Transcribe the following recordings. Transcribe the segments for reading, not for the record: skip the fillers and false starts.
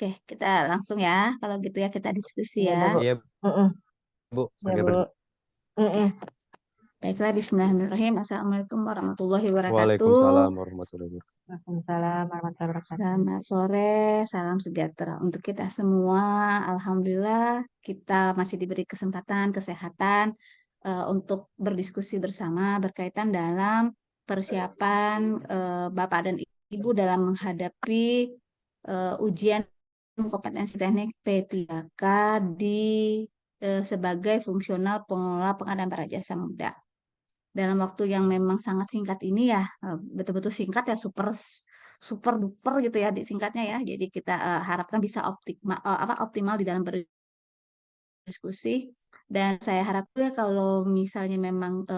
Oke, kita langsung ya. Kalau gitu ya kita diskusi Ya ya. udah, Bu. Iya, Mm-mm. Bu. Ya, Sambil Bu. Oke, Mm-mm. baiklah. Bismillahirrahmanirrahim. Assalamualaikum warahmatullahi wabarakatuh. Waalaikumsalam warahmatullahi wabarakatuh. Waalaikumsalam warahmatullahi wabarakatuh. Selamat sore, salam sejahtera untuk kita semua. Alhamdulillah, kita masih diberi kesempatan, kesehatan untuk berdiskusi bersama berkaitan dalam persiapan Bapak dan Ibu dalam menghadapi ujian kompetensi teknik P3K di sebagai fungsional pengelola pengadaan barang jasa muda. Dalam waktu yang memang sangat singkat ini ya, betul-betul singkat ya, super super duper gitu ya disingkatnya ya. Jadi kita harapkan bisa optimal di dalam berdiskusi. Dan saya harap ya kalau misalnya memang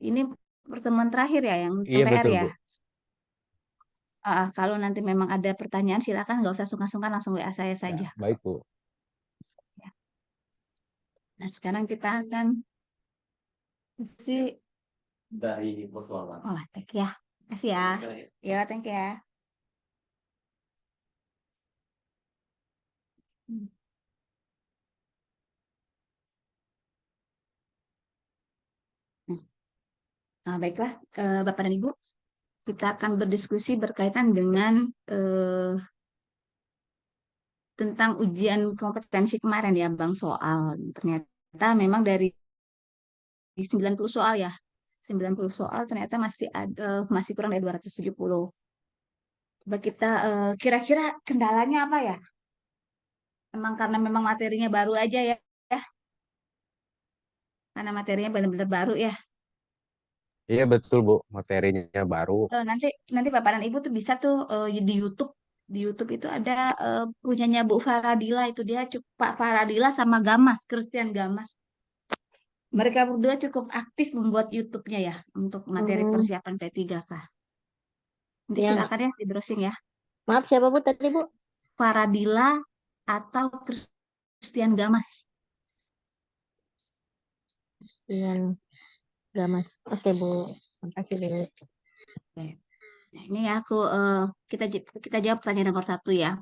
ini pertemuan terakhir ya yang Iya, PR betul, ya. Bu. Kalau nanti memang ada pertanyaan silakan, nggak usah sungkan-sungkan, langsung WA saya Ya, saja. baik, Bu. Ya. Nah, sekarang kita akan diskusi dari persoalan. oh, thank you ya. Kasih ya. Ya, thank you ya. Hmm. Nah, baiklah, Bapak dan Ibu, kita akan berdiskusi berkaitan dengan tentang ujian kompetensi kemarin ya, Bang, soal. Ternyata memang dari 90 soal ya, 90 soal ternyata masih kurang dari 270. Coba kita kira-kira kendalanya apa ya? Emang karena memang materinya baru aja ya, karena materinya benar-benar baru ya. Iya, betul, Bu. Materinya baru. Nanti nanti Bapak dan Ibu tuh bisa tuh di YouTube itu ada punyanya Bu Faradila, itu dia Pak Faradila sama Gamas Christian Gamas. Mereka berdua cukup aktif membuat YouTube-nya ya untuk materi Hmm. persiapan P3K. Nanti Yang silakan ya di browsing ya. maaf siapa, Bu, tadi, Bu? Faradila atau Christian Gamas. Yang Gamas. Oke, Bu. Makasih, Bu. Oke. Nah, ini ya kita jawab pertanyaan nomor 1 ya.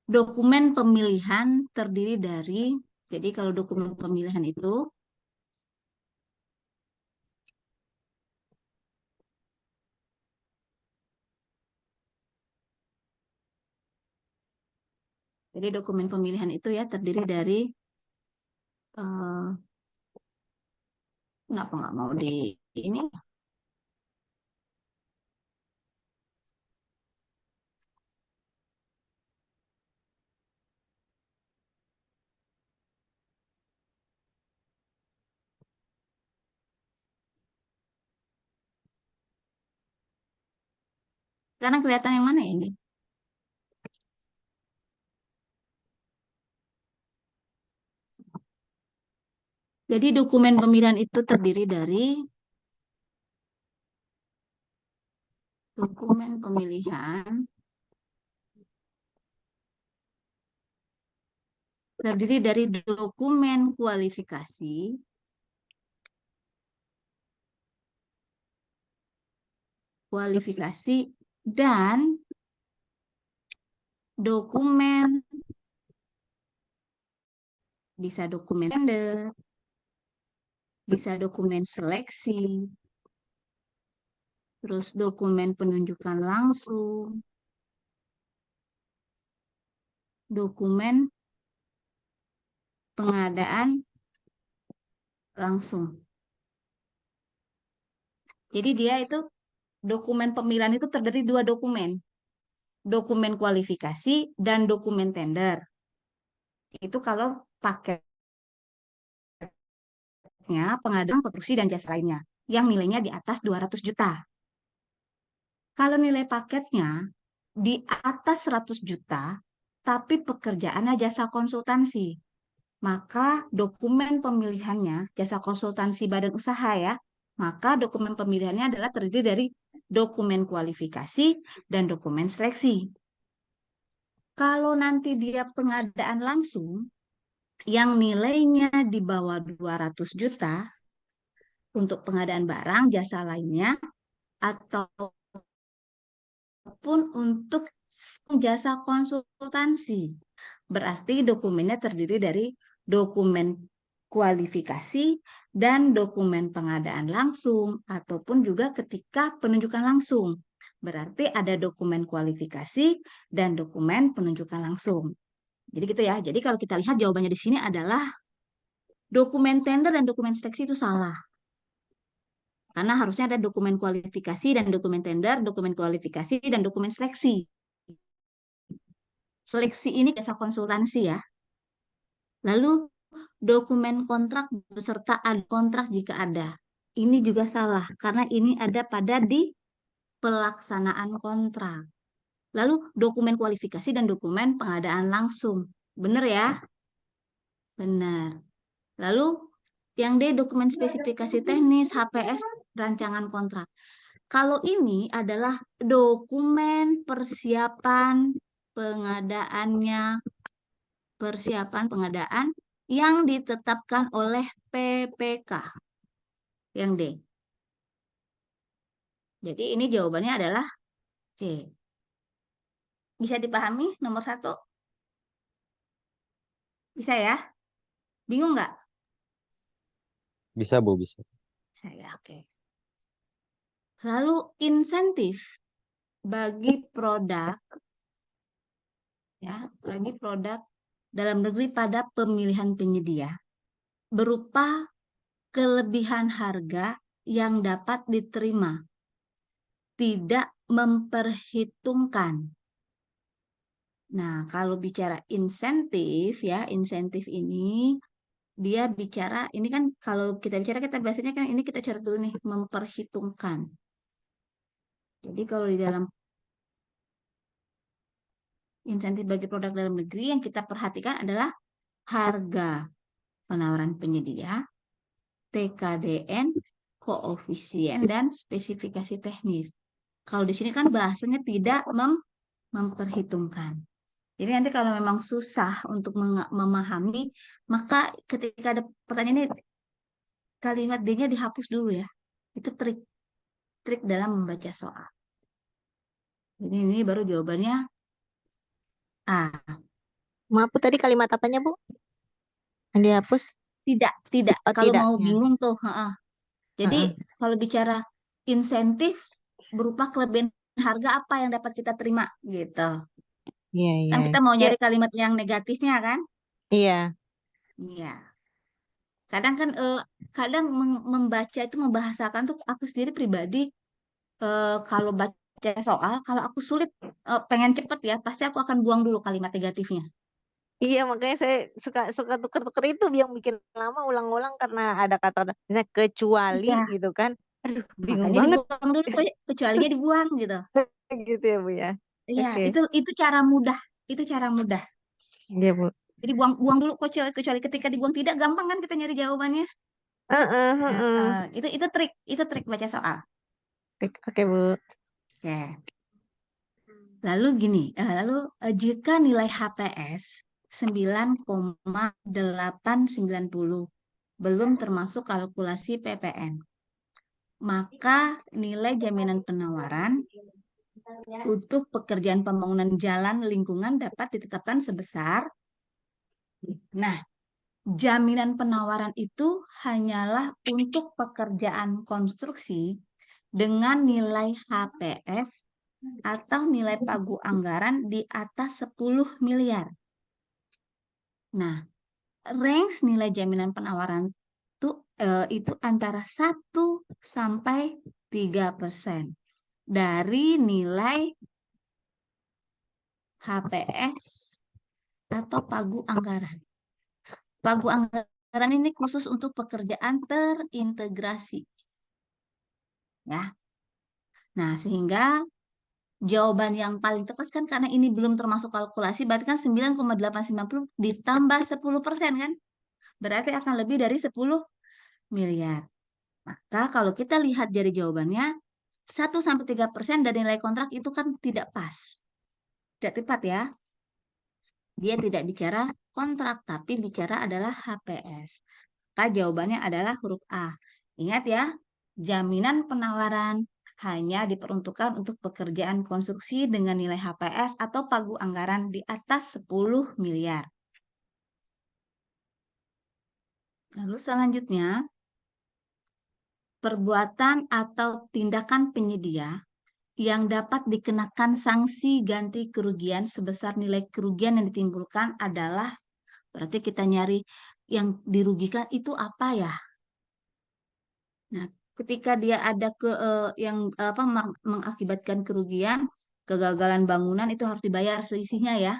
Dokumen pemilihan terdiri dari, jadi kalau dokumen pemilihan itu, jadi dokumen pemilihan itu ya terdiri dari, eh, kenapa nggak mau di ini? Sekarang kelihatan yang mana ya ini? Jadi dokumen pemilihan itu terdiri dari dokumen pemilihan terdiri dari dokumen kualifikasi dan dokumen, bisa dokumen tender, bisa dokumen seleksi, terus dokumen penunjukan langsung, dokumen pengadaan langsung. Jadi dia itu dokumen pemilihan itu terdiri dua dokumen. Dokumen kualifikasi dan dokumen tender. Itu kalau paketnya pengadaan konstruksi dan jasa lainnya yang nilainya di atas 200 juta. Kalau nilai paketnya di atas 100 juta, tapi pekerjaannya jasa konsultansi, maka dokumen pemilihannya jasa konsultansi badan usaha ya, maka dokumen pemilihannya adalah terdiri dari dokumen kualifikasi dan dokumen seleksi. Kalau nanti dia pengadaan langsung yang nilainya di bawah 200 juta untuk pengadaan barang jasa lainnya ataupun untuk jasa konsultansi. Berarti dokumennya terdiri dari dokumen kualifikasi dan dokumen pengadaan langsung ataupun juga ketika penunjukan langsung. Berarti ada dokumen kualifikasi dan dokumen penunjukan langsung. Jadi gitu ya. Jadi kalau kita lihat jawabannya di sini adalah dokumen tender dan dokumen seleksi itu salah. Karena harusnya ada dokumen kualifikasi dan dokumen tender, dokumen kualifikasi dan dokumen seleksi. Seleksi ini jasa konsultansi ya. Lalu dokumen kontrak beserta ad kontrak jika ada. Ini juga salah karena ini ada pada di pelaksanaan kontrak. Lalu dokumen kualifikasi dan dokumen pengadaan langsung. Benar ya? Benar. Lalu yang D dokumen spesifikasi teknis, HPS, rancangan kontrak. Kalau ini adalah dokumen persiapan pengadaannya, persiapan pengadaan yang ditetapkan oleh PPK. Yang D. Jadi ini jawabannya adalah C. Bisa dipahami nomor 1? Bisa ya? Bingung nggak? Bisa, Bu, bisa. Saya oke. Lalu insentif bagi produk ya, bagi produk dalam negeri pada pemilihan penyedia berupa kelebihan harga yang dapat diterima, tidak memperhitungkan. Nah, kalau bicara insentif ya, insentif ini dia bicara, ini kan kalau kita bicara kita biasanya kan ini kita cari dulu nih, memperhitungkan. Jadi kalau di dalam insentif bagi produk dalam negeri yang kita perhatikan adalah harga penawaran penyedia, TKDN, koefisien, dan spesifikasi teknis. Kalau di sini kan bahasanya tidak memperhitungkan. Jadi nanti kalau memang susah untuk memahami, maka ketika ada pertanyaan ini, kalimat D-nya dihapus dulu ya. Itu trik dalam membaca soal. Jadi ini baru jawabannya A. Maaf Bu, tadi kalimat apanya Bu? Yang dihapus? Tidak. Oh, Kalau tidak. mau Ya. bingung tuh. Jadi Heeh. kalau bicara insentif berupa kelebihan harga apa yang dapat kita terima gitu. Iya, iya. Kan kita mau Ya, nyari kalimat yang negatifnya kan? iya. Iya. Kadang kan kadang membaca itu membahasakan tuh aku sendiri pribadi kalau baca soal kalau aku sulit pengen cepet ya pasti aku akan buang dulu kalimat negatifnya. Iya, makanya saya suka tuker-tuker itu yang bikin lama ulang-ulang karena ada kata misalnya kecuali Iya, gitu kan. Aduh, bingung makanya banget dibuang dulu kecualinya dibuang gitu. gitu ya Bu ya. Iya, Oke. itu cara mudah. Itu cara mudah. Iya Bu. Jadi buang dulu kecuali ketika dibuang tidak gampang kan kita nyari jawabannya. Heeh, heeh. Itu trik baca soal. Oke Bu. Oke. Lalu gini, jika nilai HPS 9,890 belum termasuk kalkulasi PPN, maka nilai jaminan penawaran untuk pekerjaan pembangunan jalan lingkungan dapat ditetapkan sebesar. Nah, jaminan penawaran itu hanyalah untuk pekerjaan konstruksi dengan nilai HPS atau nilai pagu anggaran di atas 10 miliar. Nah, range nilai jaminan penawaran itu antara 1 sampai 3% dari nilai HPS atau pagu anggaran. Pagu anggaran ini khusus untuk pekerjaan terintegrasi. Ya. Nah, sehingga jawaban yang paling tepat kan karena ini belum termasuk kalkulasi, berarti kan 9,890 ditambah 10% kan? Berarti akan lebih dari 10 miliar. Maka kalau kita lihat dari jawabannya, 1-3% dari nilai kontrak itu kan tidak pas. Tidak tepat ya. Dia tidak bicara kontrak, tapi bicara adalah HPS. Maka jawabannya adalah huruf A. Ingat ya, jaminan penawaran hanya diperuntukkan untuk pekerjaan konstruksi dengan nilai HPS atau pagu anggaran di atas 10 miliar. Lalu selanjutnya, perbuatan atau tindakan penyedia yang dapat dikenakan sanksi ganti kerugian sebesar nilai kerugian yang ditimbulkan adalah, berarti kita nyari yang dirugikan itu apa ya? Nah, ketika dia ada yang mengakibatkan kerugian, kegagalan bangunan itu harus dibayar selisihnya ya,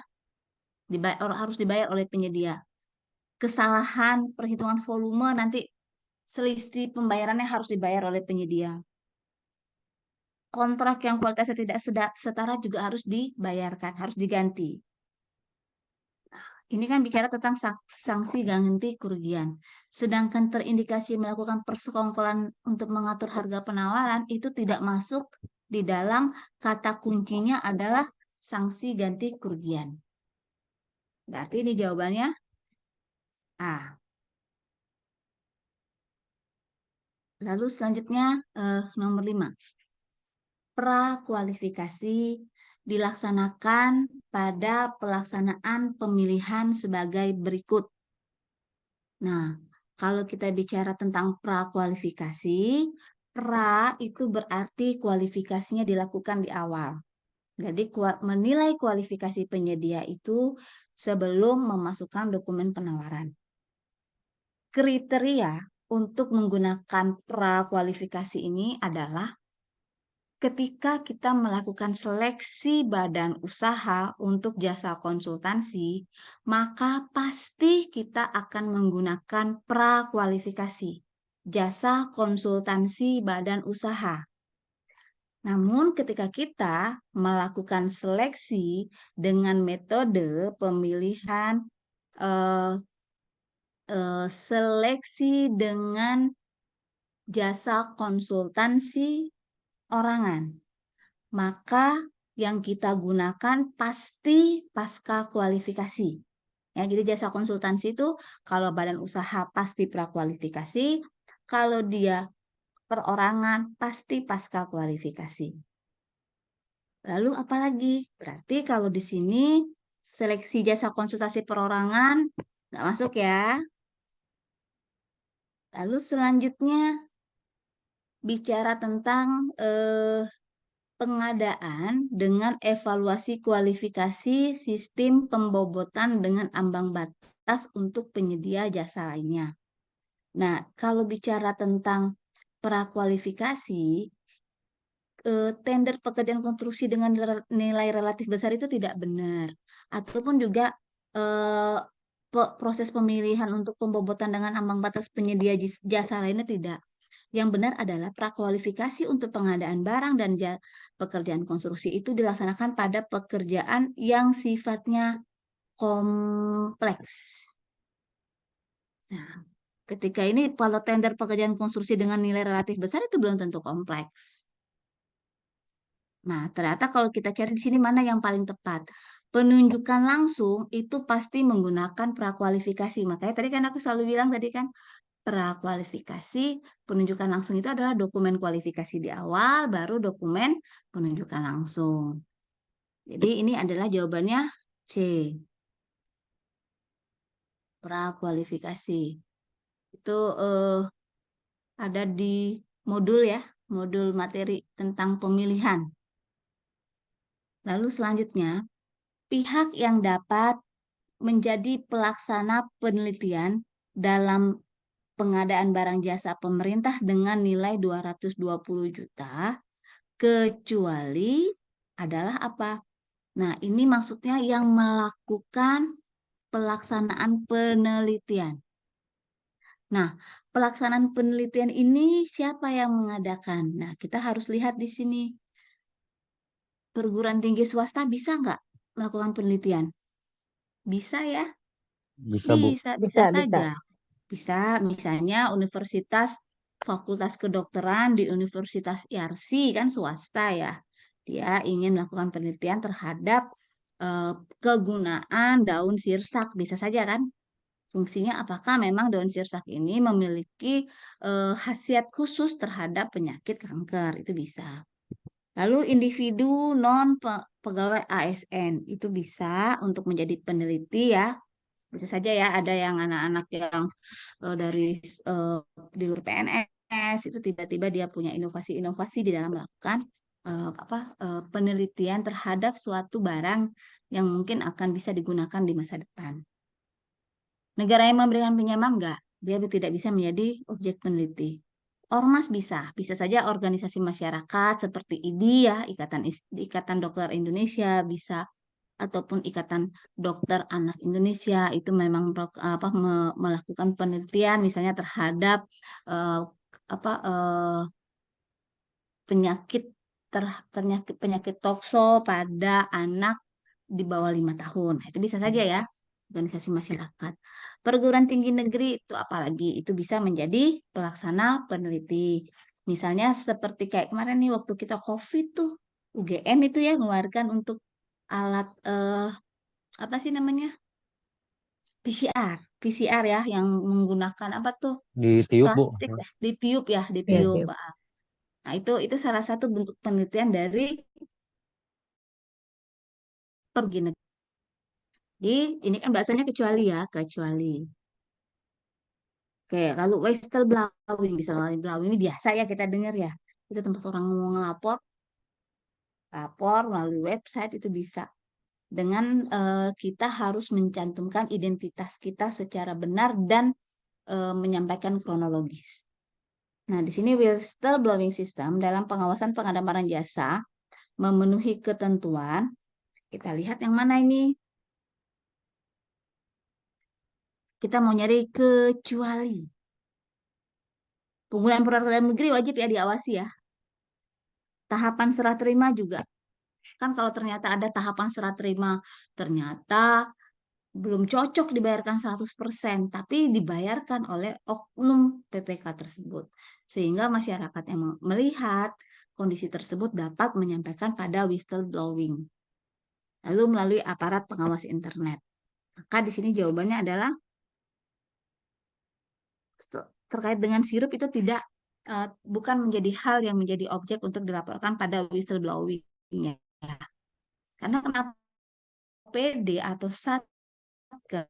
harus dibayar oleh penyedia. Kesalahan perhitungan volume nanti selisih pembayarannya harus dibayar oleh penyedia. Kontrak yang kualitasnya tidak setara juga harus dibayarkan, harus diganti. Ini kan bicara tentang sanksi ganti kerugian. Sedangkan terindikasi melakukan persekongkolan untuk mengatur harga penawaran itu tidak masuk di dalam kata kuncinya adalah sanksi ganti kerugian. Berarti ini jawabannya A. Lalu selanjutnya nomor 5. Prakualifikasi dilaksanakan pada pelaksanaan pemilihan sebagai berikut. Nah, kalau kita bicara tentang prakualifikasi, pra itu berarti kualifikasinya dilakukan di awal. Jadi menilai kualifikasi penyedia itu sebelum memasukkan dokumen penawaran. Kriteria untuk menggunakan prakualifikasi ini adalah ketika kita melakukan seleksi badan usaha untuk jasa konsultansi, maka pasti kita akan menggunakan prakualifikasi, jasa konsultansi badan usaha. Namun ketika kita melakukan seleksi dengan metode pemilihan seleksi dengan jasa konsultansi orangan, maka yang kita gunakan pasti pasca kualifikasi. Ya, jadi jasa konsultansi itu kalau badan usaha pasti prakualifikasi, kalau dia perorangan pasti pasca kualifikasi. Lalu apalagi? Berarti kalau di sini seleksi jasa konsultasi perorangan nggak masuk ya. Lalu selanjutnya bicara tentang pengadaan dengan evaluasi kualifikasi sistem pembobotan dengan ambang batas untuk penyedia jasa lainnya. Nah, kalau bicara tentang prakualifikasi, tender pekerjaan konstruksi dengan nilai relatif besar itu tidak benar. Ataupun juga proses pemilihan untuk pembobotan dengan ambang batas penyedia jasa lainnya tidak. Yang benar adalah prakualifikasi untuk pengadaan barang dan pekerjaan konstruksi itu dilaksanakan pada pekerjaan yang sifatnya kompleks. Nah, ketika ini kalau tender pekerjaan konstruksi dengan nilai relatif besar itu belum tentu kompleks. Nah, ternyata kalau kita cari di sini mana yang paling tepat. Penunjukan langsung itu pasti menggunakan prakualifikasi. Makanya tadi kan aku selalu bilang tadi kan, prakualifikasi, penunjukan langsung itu adalah dokumen kualifikasi di awal, baru dokumen penunjukan langsung. Jadi ini adalah jawabannya C. Prakualifikasi. Itu ada di modul ya, modul materi tentang pemilihan. Lalu selanjutnya, pihak yang dapat menjadi pelaksana penelitian dalam pengadaan barang jasa pemerintah dengan nilai 220 juta, kecuali adalah apa? Nah, ini maksudnya yang melakukan pelaksanaan penelitian. Nah, pelaksanaan penelitian ini siapa yang mengadakan? Nah, kita harus lihat di sini. Perguruan tinggi swasta bisa nggak melakukan penelitian? Bisa ya? Bisa, Bu. Bisa saja. Bisa, misalnya Universitas Fakultas Kedokteran di Universitas IARSI kan swasta ya. Dia ingin melakukan penelitian terhadap kegunaan daun sirsak, bisa saja kan? Fungsinya apakah memang daun sirsak ini memiliki khasiat khusus terhadap penyakit kanker, itu bisa. Lalu individu non pegawai ASN itu bisa untuk menjadi peneliti ya. Bisa saja ya ada yang anak-anak yang dari di luar PNS itu tiba-tiba dia punya inovasi-inovasi di dalam melakukan penelitian terhadap suatu barang yang mungkin akan bisa digunakan di masa depan. Negara yang memberikan pinjaman enggak, dia tidak bisa menjadi objek peneliti. Ormas bisa saja organisasi masyarakat seperti IDI ya, Ikatan Dokter Indonesia bisa, ataupun Ikatan Dokter Anak Indonesia itu memang melakukan penelitian misalnya terhadap eh, penyakit penyakit tokso pada anak di bawah 5 tahun. Nah, itu bisa saja ya, organisasi masyarakat. Perguruan tinggi negeri itu apalagi, itu bisa menjadi pelaksana peneliti. Misalnya seperti kayak kemarin nih waktu kita COVID tuh, UGM itu ya mengeluarkan untuk alat apa sih namanya? PCR ya yang menggunakan apa tuh? Ditiup, Bu. Plastik ya, ditiup ya, Iya, ditiup. iya. Nah, itu salah satu bentuk penelitian dari pergi negeri. Jadi ini kan bahasanya kecuali ya, kecuali. Oke, lalu whistleblowing, bisa blowing ini biasa ya kita dengar ya. Itu tempat orang mau ngelapor, lapor melalui website itu bisa. Dengan kita harus mencantumkan identitas kita secara benar dan menyampaikan kronologis. Nah, di sini whistleblowing system dalam pengawasan pengadaan barang jasa memenuhi ketentuan. Kita lihat yang mana ini. Kita mau nyari kecuali. Penggunaan produk dalam negeri wajib ya diawasi ya. Tahapan serah terima juga. Kan kalau ternyata ada tahapan serah terima, ternyata belum cocok dibayarkan 100%, tapi dibayarkan oleh oknum PPK tersebut. Sehingga masyarakat yang melihat kondisi tersebut dapat menyampaikan pada whistleblowing. Lalu melalui aparat pengawas internet. Maka di sini jawabannya adalah terkait dengan sirup itu tidak bukan menjadi hal yang menjadi objek untuk dilaporkan pada whistleblowing. Karena kenapa PD atau Satgas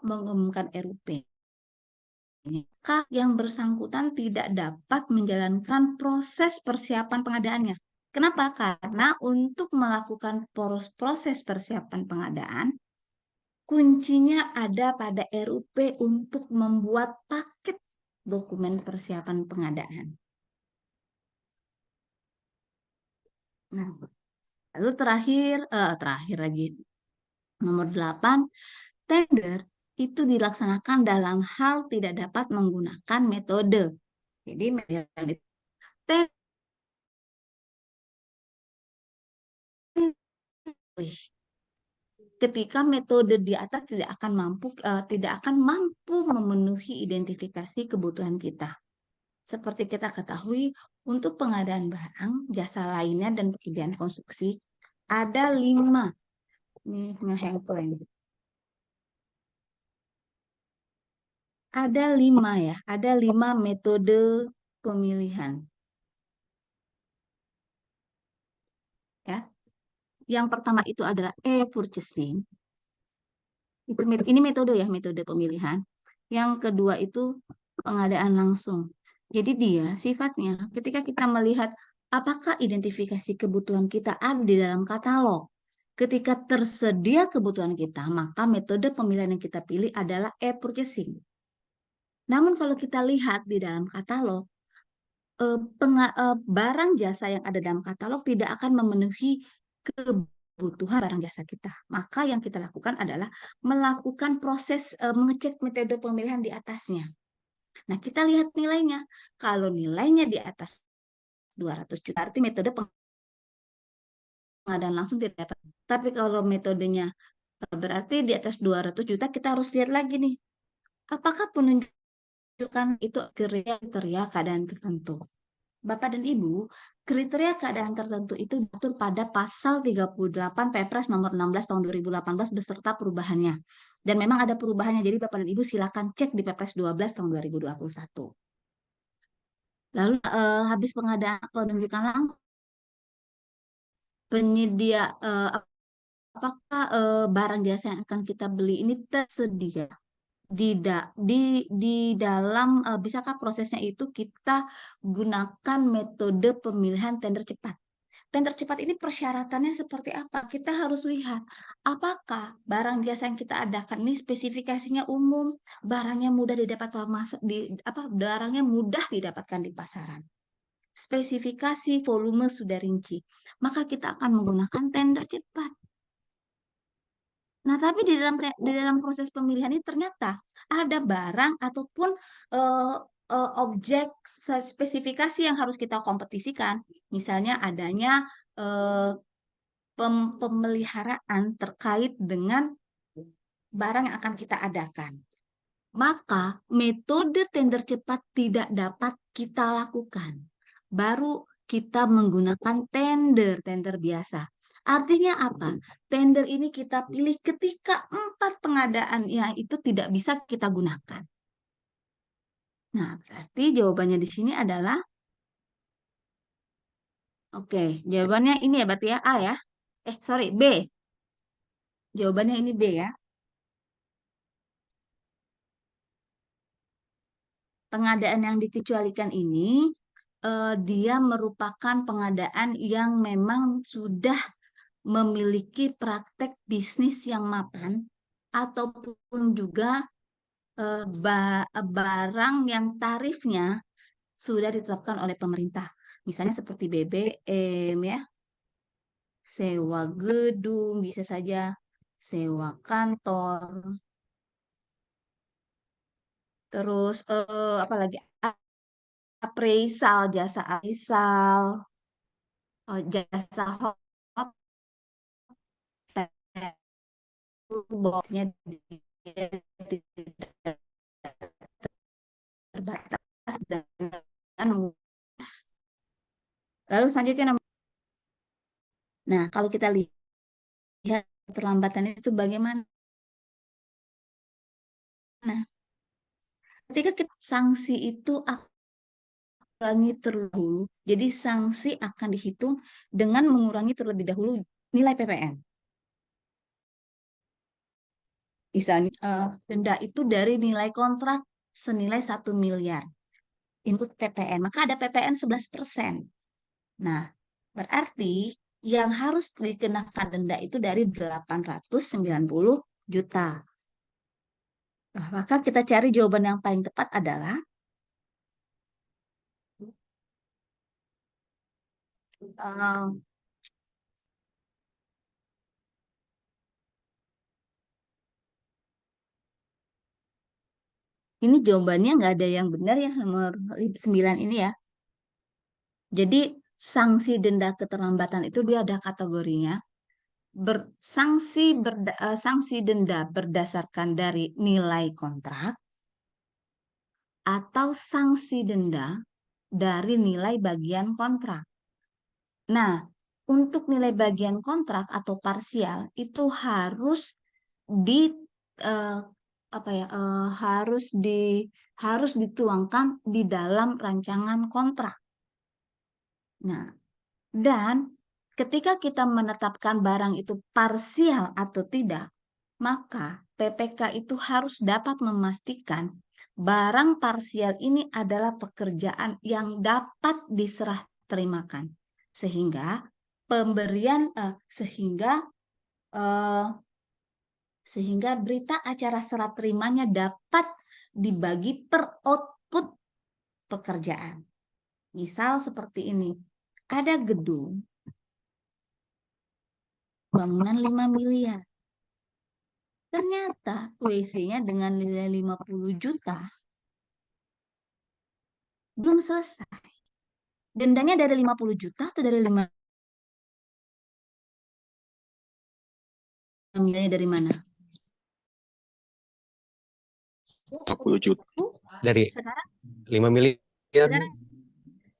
mengumumkan RUP, maka yang bersangkutan tidak dapat menjalankan proses persiapan pengadaannya. Kenapa? Karena untuk melakukan proses persiapan pengadaan, kuncinya ada pada RUP untuk membuat paket dokumen persiapan pengadaan. Nah, lalu terakhir lagi nomor 8, tender itu dilaksanakan dalam hal tidak dapat menggunakan metode. Jadi tender ketika metode di atas tidak akan mampu memenuhi identifikasi kebutuhan kita. Seperti kita ketahui, untuk pengadaan barang, jasa lainnya dan pekerjaan konstruksi ada 5. Ini nge-handphone. Ada 5 ya, ada 5 metode pemilihan. Ya. Yang pertama itu adalah e-purchasing. Ini metode ya, metode pemilihan. Yang kedua itu pengadaan langsung. Jadi dia sifatnya ketika kita melihat apakah identifikasi kebutuhan kita ada di dalam katalog. Ketika tersedia kebutuhan kita, maka metode pemilihan yang kita pilih adalah e-purchasing. Namun kalau kita lihat di dalam katalog, barang jasa yang ada dalam katalog tidak akan memenuhi kebutuhan barang jasa kita. Maka yang kita lakukan adalah melakukan proses mengecek metode pemilihan di atasnya. Nah, kita lihat nilainya. Kalau nilainya di atas 200 juta, arti metode pengadaan langsung tidak dapat. Tapi kalau metodenya berarti di atas 200 juta, kita harus lihat lagi nih. Apakah penunjukan itu kriteria keadaan tertentu? Bapak dan Ibu, kriteria keadaan tertentu itu diatur pada pasal 38 Perpres nomor 16 tahun 2018 beserta perubahannya. Dan memang ada perubahannya, jadi Bapak dan Ibu silakan cek di Perpres 12 tahun 2021. Lalu habis pengadaan penunjukan langsung, penyedia apakah barang jasa yang akan kita beli ini tersedia di dalam, bisakah prosesnya itu kita gunakan metode pemilihan tender cepat. Tender cepat ini persyaratannya seperti apa? Kita harus lihat apakah barang jasa yang kita adakan ini spesifikasinya umum, barangnya mudah didapat barangnya mudah didapatkan di pasaran. Spesifikasi volume sudah rinci, maka kita akan menggunakan tender cepat. Nah, tapi di dalam proses pemilihan ini ternyata ada barang ataupun eh, objek spesifikasi yang harus kita kompetisikan. Misalnya adanya eh, pemeliharaan terkait dengan barang yang akan kita adakan. Maka metode tender cepat tidak dapat kita lakukan. Baru kita menggunakan tender biasa. Artinya apa? Tender ini kita pilih ketika 4 pengadaan yang itu tidak bisa kita gunakan. Nah, berarti jawabannya di sini adalah, oke, jawabannya ini ya berarti ya, A ya. Sorry, B. Jawabannya ini B ya. Pengadaan yang dikecualikan ini dia merupakan pengadaan yang memang sudah memiliki praktek bisnis yang mapan ataupun juga barang yang tarifnya sudah ditetapkan oleh pemerintah. Misalnya seperti BBM ya, sewa gedung, bisa saja sewa kantor. Terus apalagi appraisal, jasa appraisal, jasa hotel, bawahnya dia tidak terbatas dengan. Lalu selanjutnya, nah kalau kita lihat keterlambatan itu bagaimana? Nah, ketika sanksi itu akan mengurangi terlebih dahulu, jadi sanksi akan dihitung dengan mengurangi terlebih dahulu nilai PPN. Misalnya denda itu dari nilai kontrak senilai 1 miliar. Input PPN, maka ada PPN 11%. Nah, berarti yang harus dikenakan denda itu dari 890 juta. Nah, maka kita cari jawaban yang paling tepat adalah ini jawabannya nggak ada yang benar ya, nomor 9 ini ya. Jadi sanksi denda keterlambatan itu dia ada kategorinya. Sanksi denda berdasarkan dari nilai kontrak atau sanksi denda dari nilai bagian kontrak. Nah, untuk nilai bagian kontrak atau parsial itu harus di eh, apa ya harus dituangkan di dalam rancangan kontrak. Nah, dan ketika kita menetapkan barang itu parsial atau tidak, maka PPK itu harus dapat memastikan barang parsial ini adalah pekerjaan yang dapat diserah terimakan. Sehingga pemberian sehingga berita acara serah terimanya dapat dibagi per output pekerjaan. Misal seperti ini. Ada gedung bangunan 5 miliar. Ternyata WC-nya dengan nilai 50 juta belum selesai. Dendanya dari 50 juta atau dari 5 miliarnya dari mana? 50 juta. Dari Sekarang 5 miliar.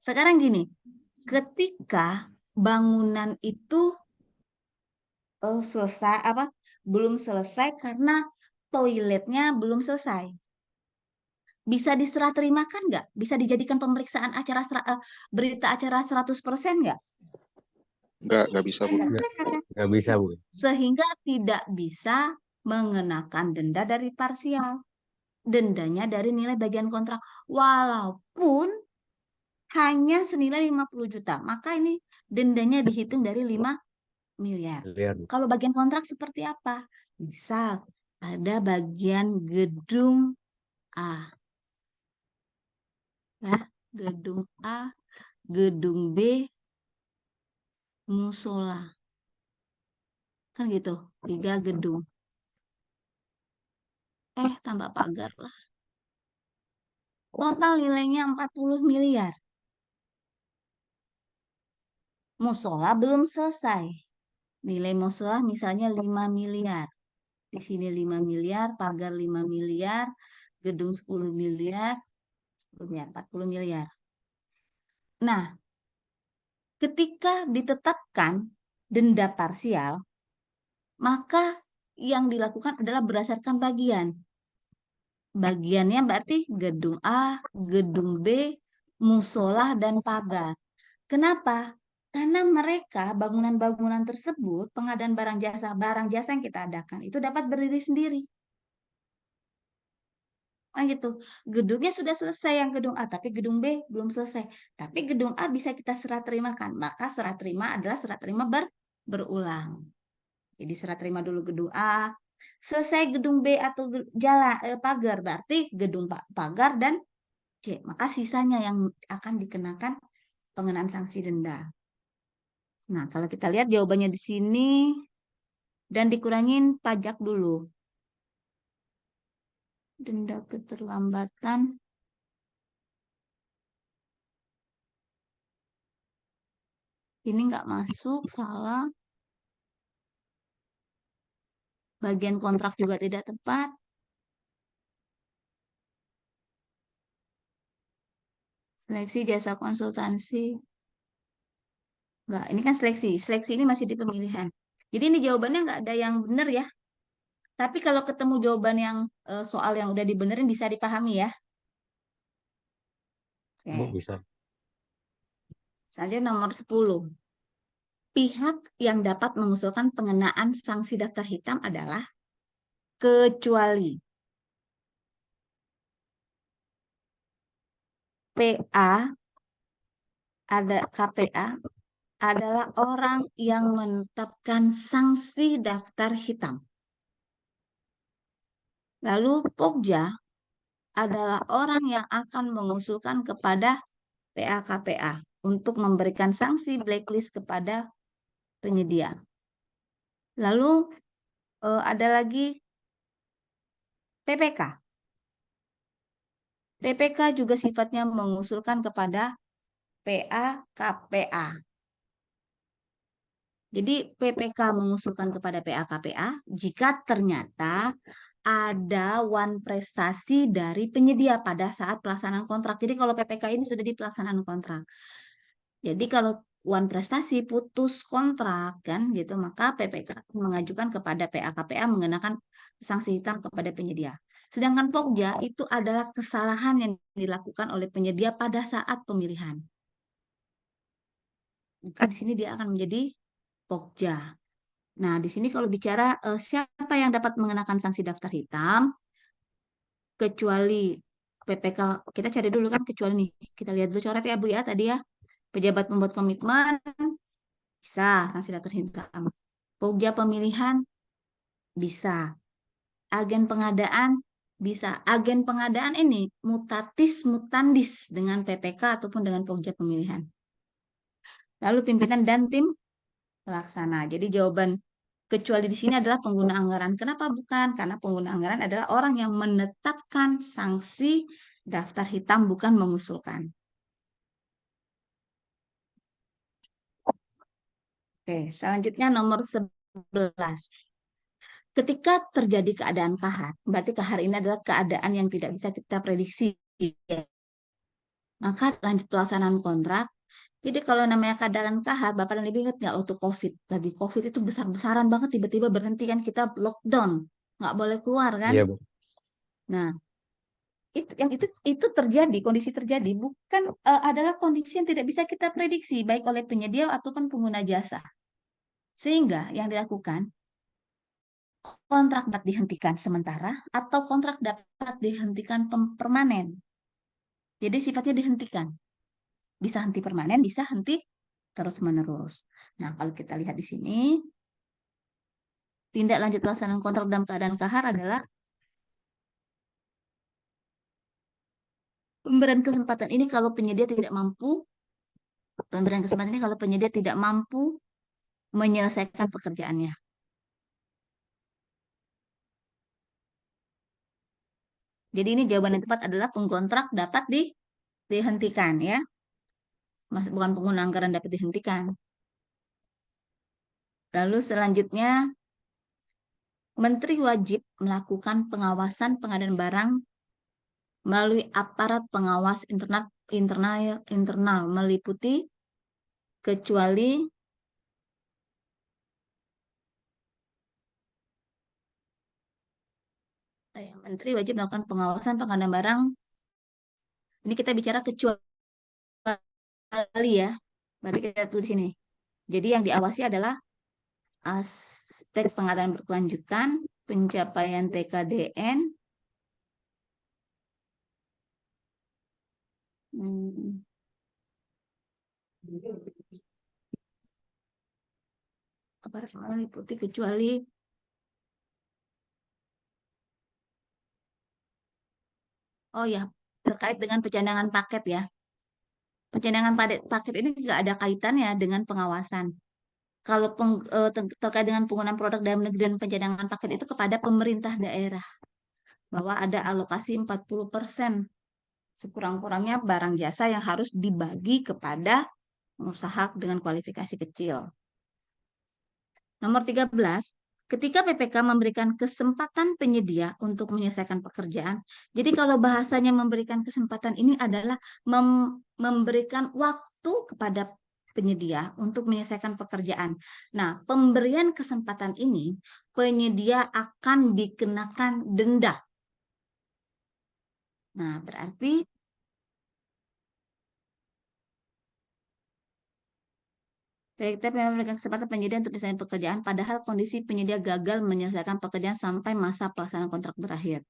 sekarang gini, ketika bangunan itu belum selesai karena toiletnya belum selesai. Bisa diserah terimakan nggak? Bisa dijadikan pemeriksaan acara berita acara 100% nggak? Nggak bisa, Bu. Nggak bisa, Bu. Sehingga tidak bisa mengenakan denda dari parsial. Dendanya dari nilai bagian kontrak. Walaupun hanya senilai 50 juta. Maka ini dendanya dihitung dari 5 miliar. Lihat, Bu. Kalau bagian kontrak seperti apa? Misal ada bagian gedung A. Ya, gedung A, gedung B, musola. Kan gitu, 3 gedung. Tambah pagar lah. Total nilainya 40 miliar. Musola belum selesai. Nilai musola misalnya 5 miliar. Di sini 5 miliar, pagar 5 miliar, gedung 10 miliar, 40 miliar. Nah, ketika ditetapkan denda parsial, maka yang dilakukan adalah berdasarkan bagian. Bagiannya berarti gedung A, gedung B, musola, dan pagar. Kenapa? Karena mereka, bangunan-bangunan tersebut, pengadaan barang jasa yang kita adakan, itu dapat berdiri sendiri. Nah gitu, gedungnya sudah selesai yang gedung A, tapi gedung B belum selesai. Tapi gedung A bisa kita serah terimakan, maka serah terima adalah serah terima berulang. Jadi serah terima dulu gedung A, selesai gedung B atau pagar, berarti gedung pagar dan C. Maka sisanya yang akan dikenakan pengenaan sanksi denda. Nah, kalau kita lihat jawabannya di sini dan dikurangin pajak dulu. Denda keterlambatan. Ini nggak masuk, salah. Bagian kontrak juga tidak tepat. Seleksi jasa konsultansi. Enggak, ini kan seleksi. Seleksi ini masih di pemilihan. Jadi ini jawabannya nggak ada yang benar ya. Tapi kalau ketemu jawaban yang soal yang udah dibenerin bisa dipahami ya. Bu, Oke. bisa. Selanjutnya nomor 10. Pihak yang dapat mengusulkan pengenaan sanksi daftar hitam adalah kecuali KPA adalah orang yang menetapkan sanksi daftar hitam. Lalu Pokja adalah orang yang akan mengusulkan kepada PA-KPA untuk memberikan sanksi blacklist kepada penyedia. Lalu ada lagi PPK. PPK juga sifatnya mengusulkan kepada PA-KPA. Jadi PPK mengusulkan kepada PA-KPA jika ternyata ada wan prestasi dari penyedia pada saat pelaksanaan kontrak. Jadi kalau PPK ini sudah di pelaksanaan kontrak. Jadi kalau wan prestasi putus kontrak kan gitu, maka PPK mengajukan kepada PA-KPA mengenakan sanksi hitam kepada penyedia. Sedangkan Pokja itu adalah kesalahan yang dilakukan oleh penyedia pada saat pemilihan. Maka di sini dia akan menjadi Pokja. Nah, di sini kalau bicara siapa yang dapat mengenakan sanksi daftar hitam, kecuali PPK, kita cari dulu kan kecuali nih. Kita lihat dulu coret ya Bu ya tadi ya. Pejabat pembuat komitmen, bisa sanksi daftar hitam. Pokja pemilihan, bisa. Agen pengadaan, bisa. Agen pengadaan ini mutatis mutandis dengan PPK ataupun dengan Pokja pemilihan. Lalu pimpinan dan tim pelaksana. Jadi jawaban kecuali di sini adalah pengguna anggaran. Kenapa bukan? Karena pengguna anggaran adalah orang yang menetapkan sanksi daftar hitam, bukan mengusulkan. Oke, selanjutnya nomor 11. Ketika terjadi keadaan kahar, berarti kahar ini adalah keadaan yang tidak bisa kita prediksi. Maka lanjut pelaksanaan kontrak. Jadi kalau namanya keadaan kahar, Bapak dan Ibu ingat nggak waktu COVID? Lagi COVID itu besar-besaran banget, tiba-tiba berhenti kan kita lockdown. Nggak boleh keluar kan? Iya, Bu. Nah, Itu terjadi, kondisi terjadi bukan adalah kondisi yang tidak bisa kita prediksi baik oleh penyedia ataupun pengguna jasa. Sehingga yang dilakukan, kontrak dapat dihentikan sementara atau kontrak dapat dihentikan permanen. Jadi sifatnya dihentikan. Bisa henti permanen, bisa henti terus-menerus. Nah, kalau kita lihat di sini, tindak lanjut pelaksanaan kontrak dalam keadaan kahar adalah pemberian kesempatan ini kalau penyedia tidak mampu, pemberian kesempatan ini kalau penyedia tidak mampu menyelesaikan pekerjaannya. Jadi ini jawaban yang tepat adalah pengkontrak dapat dihentikan ya. Bukan pengguna anggaran dapat dihentikan. Lalu selanjutnya, Menteri wajib melakukan pengawasan pengadaan barang melalui aparat pengawas internal meliputi kecuali Menteri wajib melakukan pengawasan pengadaan barang. Ini kita bicara kecuali ya. Berarti kita tulis sini. Jadi yang diawasi adalah aspek pengadaan berkelanjutan, pencapaian TKDN, aparat meliputi kecuali terkait dengan pencandangan paket ya. Pencandangan paket ini nggak ada kaitannya dengan pengawasan. Kalau terkait dengan penggunaan produk dalam negeri dan pencadangan paket itu kepada pemerintah daerah. Bahwa ada alokasi 40% sekurang-kurangnya barang jasa yang harus dibagi kepada pengusaha dengan kualifikasi kecil. Nomor 13, ketika PPK memberikan kesempatan penyedia untuk menyelesaikan pekerjaan, jadi kalau bahasanya memberikan kesempatan ini adalah memberikan waktu kepada penyedia untuk menyelesaikan pekerjaan. Nah, pemberian kesempatan ini, penyedia akan dikenakan denda. Nah, berarti kita memberikan kesempatan penyedia untuk menyelesaikan pekerjaan, padahal kondisi penyedia gagal menyelesaikan pekerjaan sampai masa pelaksanaan kontrak berakhir.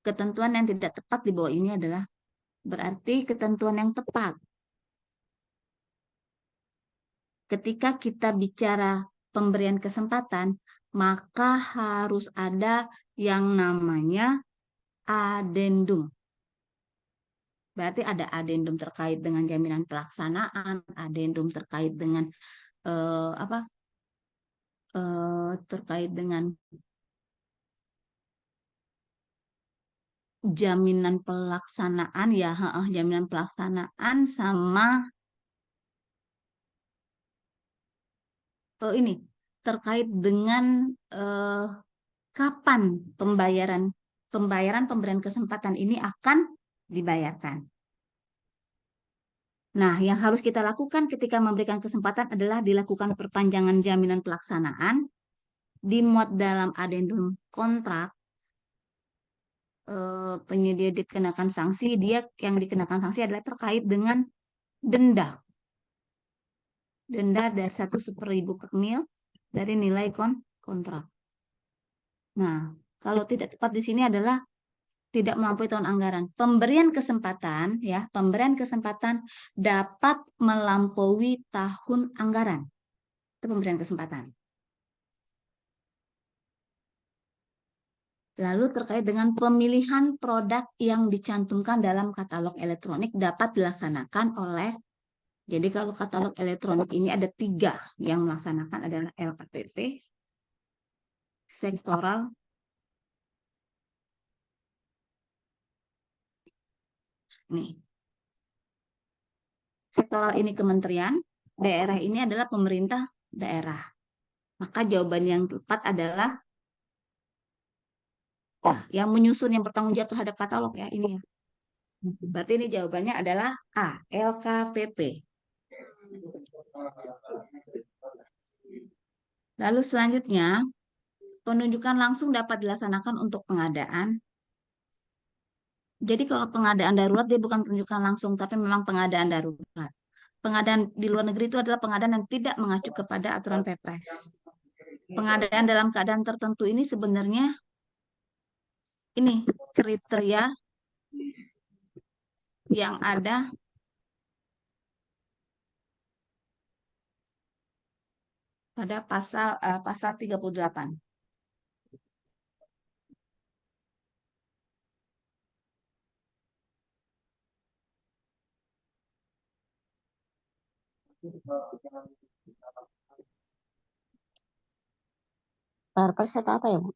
Ketentuan yang tidak tepat di bawah ini adalah berarti ketentuan yang tepat. Ketika kita bicara pemberian kesempatan, maka harus ada yang namanya adendum. Berarti ada adendum terkait dengan jaminan pelaksanaan, adendum terkait dengan terkait dengan jaminan pelaksanaan ya, jaminan pelaksanaan sama ini terkait dengan kapan pemberian kesempatan ini akan dibayarkan. Nah, yang harus kita lakukan ketika memberikan kesempatan adalah dilakukan perpanjangan jaminan pelaksanaan, dimuat dalam adendum kontrak, penyedia dikenakan sanksi, dia yang dikenakan sanksi adalah terkait dengan denda. Denda dari 1/1000 per mil dari nilai kontrak. Nah, kalau tidak tepat di sini adalah tidak melampaui tahun anggaran. Pemberian kesempatan ya, pemberian kesempatan dapat melampaui tahun anggaran. Itu pemberian kesempatan. Lalu terkait dengan pemilihan produk yang dicantumkan dalam katalog elektronik dapat dilaksanakan oleh, jadi kalau katalog elektronik ini ada 3 yang melaksanakan adalah LKPP, sektoral, nih. Sektoral ini kementerian, daerah ini adalah pemerintah daerah. Maka jawaban yang tepat adalah yang menyusun, yang bertanggung jawab terhadap katalog ya, ini ya. Berarti ini jawabannya adalah A, LKPP. Lalu selanjutnya, penunjukan langsung dapat dilaksanakan untuk pengadaan Jadi kalau pengadaan darurat dia bukan penunjukan langsung, tapi memang pengadaan darurat. Pengadaan di luar negeri itu adalah pengadaan yang tidak mengacu kepada aturan Perpres. Pengadaan dalam keadaan tertentu ini sebenarnya ini kriteria yang ada pada pasal 38. Perpres atau apa ya, Bu?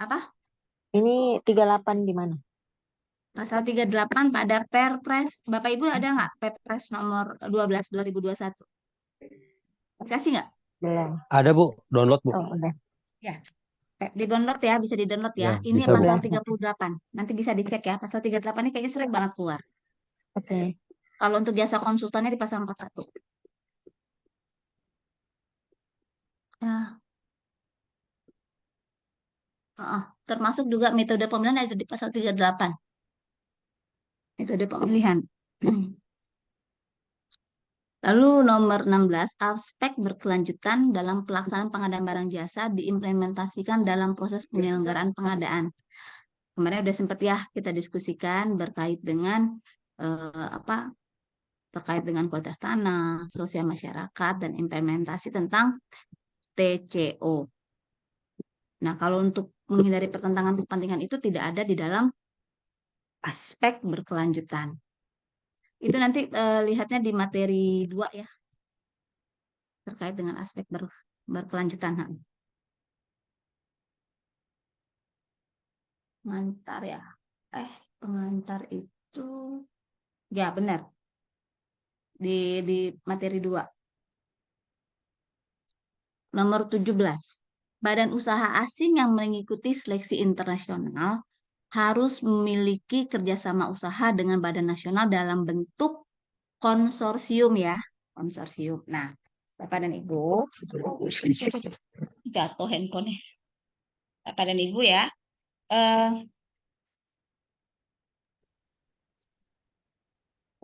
Apa? Ini 38 di mana? Pasal 38 pada Perpres. Bapak Ibu ada nggak Perpres nomor 12 2021? Dikasih nggak? Belum. Ada, Bu. Download, Bu. Oh, udah. Ya. Di download ya, bisa di download ya. Ya, Ini bisa, Bu. pasal 38. Nanti bisa dicek ya. Pasal 38 ini kayaknya sering banget keluar. Oke. Kalau untuk jasa konsultannya di pasal 41. Ya. Termasuk juga metode pemilihan ada di pasal 38. Metode pemilihan. Lalu nomor 16, aspek berkelanjutan dalam pelaksanaan pengadaan barang jasa diimplementasikan dalam proses penyelenggaraan pengadaan. Kemarin udah sempat ya kita diskusikan berkait dengan terkait dengan kualitas tanah, sosial masyarakat, dan implementasi tentang TCO. Nah, kalau untuk menghindari pertentangan kepentingan itu tidak ada di dalam aspek berkelanjutan. Itu nanti lihatnya di materi 2 ya, terkait dengan aspek berkelanjutan. Pengantar ya. Pengantar itu ya benar. Di materi 2. Nomor 17. Badan usaha asing yang mengikuti seleksi internasional harus memiliki kerjasama usaha dengan badan nasional dalam bentuk konsorsium ya. Konsorsium. Nah, Bapak dan Ibu, jatuh handphonenya. Bapak dan Ibu ya,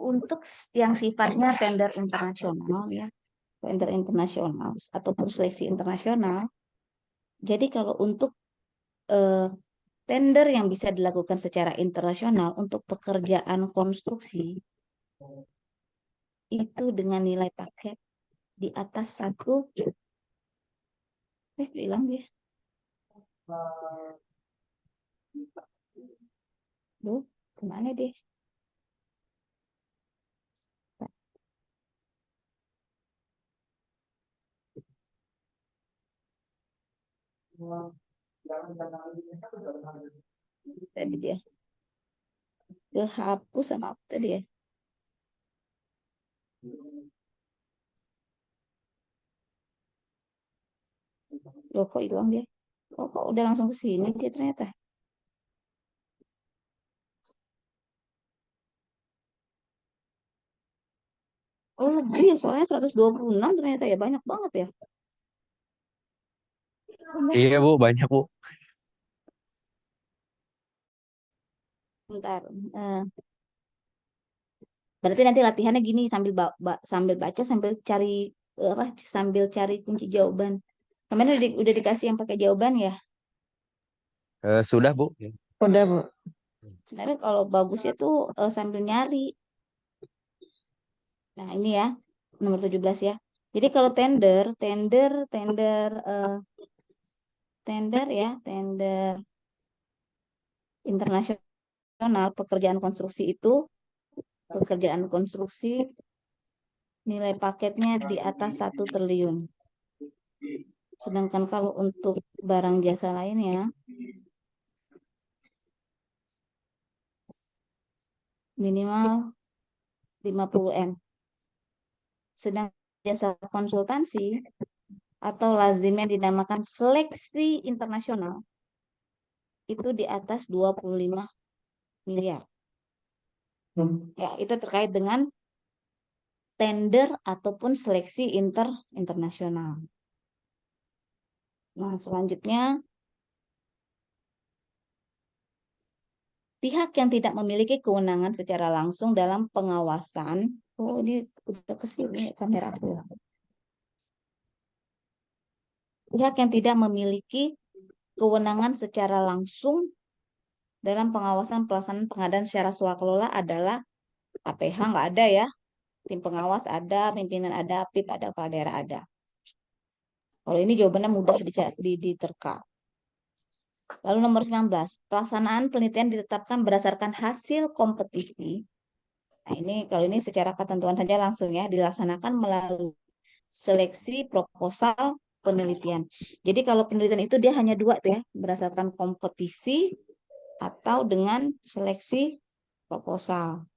untuk yang sifatnya tender internasional ya, tender internasional ataupun seleksi internasional. Jadi kalau untuk tender yang bisa dilakukan secara internasional untuk pekerjaan konstruksi itu dengan nilai paket di atas 1, bilang dia. Duh, kemana deh? Tadi dia hapus sama apa tadi ya? Loh, kok hilang dia? Kok udah langsung ke sini dia ternyata. Oh, lebih ya, soalnya 126 ternyata ya, banyak banget ya. Iya, Bu. Banyak, Bu. Bentar. Berarti nanti latihannya gini, sambil baca sambil cari sambil cari kunci jawaban. Kemarin udah dikasih yang pakai jawaban ya. Sudah, Bu. Udah, Bu. Sebenarnya kalau bagusnya tuh sambil nyari. Nah, ini ya, nomor 17 ya. Jadi kalau tender ya, tender internasional pekerjaan konstruksi nilai paketnya di atas 1 triliun. Sedangkan kalau untuk barang jasa lainnya minimal 50 M. Sedangkan jasa konsultansi atau lazimnya dinamakan seleksi internasional itu di atas 25 miliar. Ya, itu terkait dengan tender ataupun seleksi internasional. Nah, selanjutnya Pihak yang tidak memiliki kewenangan secara langsung dalam pengawasan. Oh, ini udah kesini kamera aku. Pihak yang tidak memiliki kewenangan secara langsung dalam pengawasan pelaksanaan pengadaan secara swakelola adalah APH nggak ada ya. Tim pengawas ada, pimpinan ada, PIP ada, kepala daerah ada. Kalau ini jawabannya mudah diterka. Lalu nomor 19, pelaksanaan penelitian ditetapkan berdasarkan hasil kompetisi. Nah, ini kalau ini secara ketentuan saja langsung ya, dilaksanakan melalui seleksi proposal penelitian. Jadi kalau penelitian itu dia hanya dua tuh ya, berdasarkan kompetisi atau dengan seleksi proposal.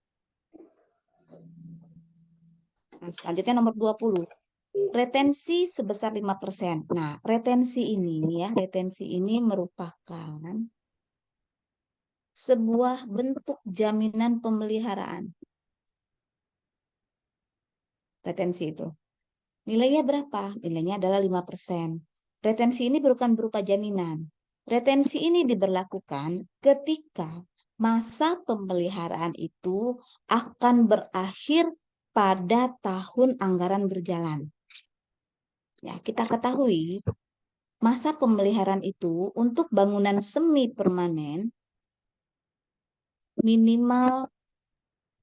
Nah, selanjutnya nomor 20. Retensi sebesar 5%. Nah, retensi ini merupakan sebuah bentuk jaminan pemeliharaan. Retensi itu. Nilainya berapa? Nilainya adalah 5%. Retensi ini bukan berupa jaminan. Retensi ini diberlakukan ketika masa pemeliharaan itu akan berakhir pada tahun anggaran berjalan. Ya, kita ketahui masa pemeliharaan itu untuk bangunan semi permanen minimal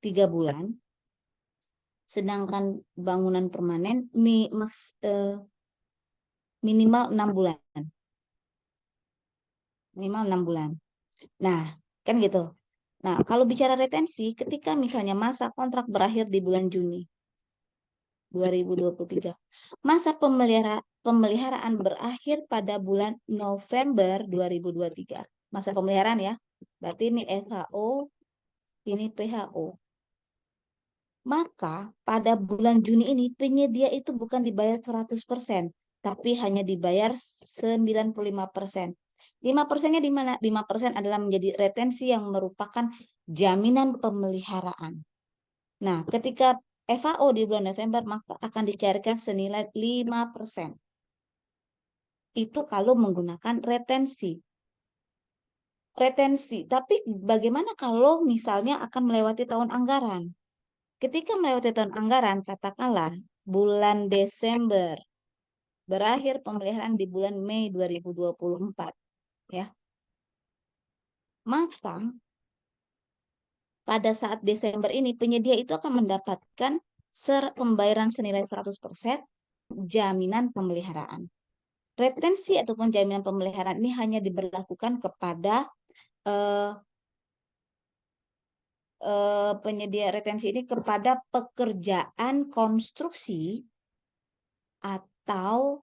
3 bulan, sedangkan bangunan permanen minimal 6 bulan. Minimal 6 bulan. Nah, kan gitu. Nah, kalau bicara retensi, ketika misalnya masa kontrak berakhir di bulan Juni 2023, masa pemeliharaan berakhir pada bulan November 2023. Masa pemeliharaan ya. Berarti ini FHO, ini PHO. Maka pada bulan Juni ini penyedia itu bukan dibayar 100%, tapi hanya dibayar 95%. 5%-nya di mana? 5% adalah menjadi retensi yang merupakan jaminan pemeliharaan. Nah, ketika FAO di bulan November maka akan dicarikan senilai 5%. Itu kalau menggunakan retensi. Tapi bagaimana kalau misalnya akan melewati tahun anggaran? Ketika melewati tahun anggaran, katakanlah bulan Desember, berakhir pemeliharaan di bulan Mei 2024, ya. Maka pada saat Desember ini penyedia itu akan mendapatkan pembayaran senilai 100% jaminan pemeliharaan. Retensi ataupun jaminan pemeliharaan ini hanya diberlakukan kepada penyedia retensi ini kepada pekerjaan konstruksi atau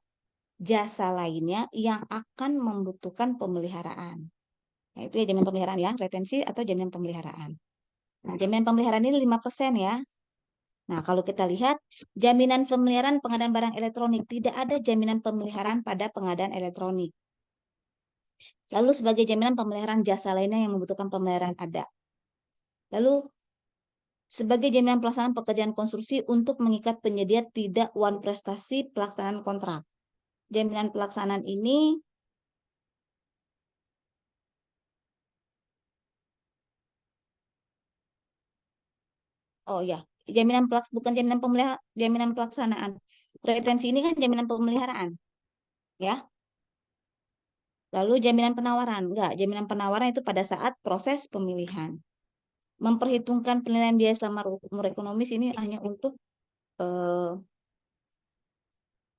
jasa lainnya yang akan membutuhkan pemeliharaan. Nah, itu ya jaminan pemeliharaan ya, retensi atau jaminan pemeliharaan. Nah, jaminan pemeliharaan ini 5% ya. Nah, kalau kita lihat jaminan pemeliharaan pengadaan barang elektronik, tidak ada jaminan pemeliharaan pada pengadaan elektronik. Lalu sebagai jaminan pemeliharaan jasa lainnya yang membutuhkan pemeliharaan ada. Lalu sebagai jaminan pelaksanaan pekerjaan konstruksi untuk mengikat penyedia tidak one prestasi pelaksanaan kontrak. Jaminan pelaksanaan ini bukan jaminan pelaksanaan. Retensi ini kan jaminan pemeliharaan. Ya. Lalu jaminan penawaran, enggak, jaminan penawaran itu pada saat proses pemilihan. Memperhitungkan penilaian biaya selama umur ekonomis ini hanya untuk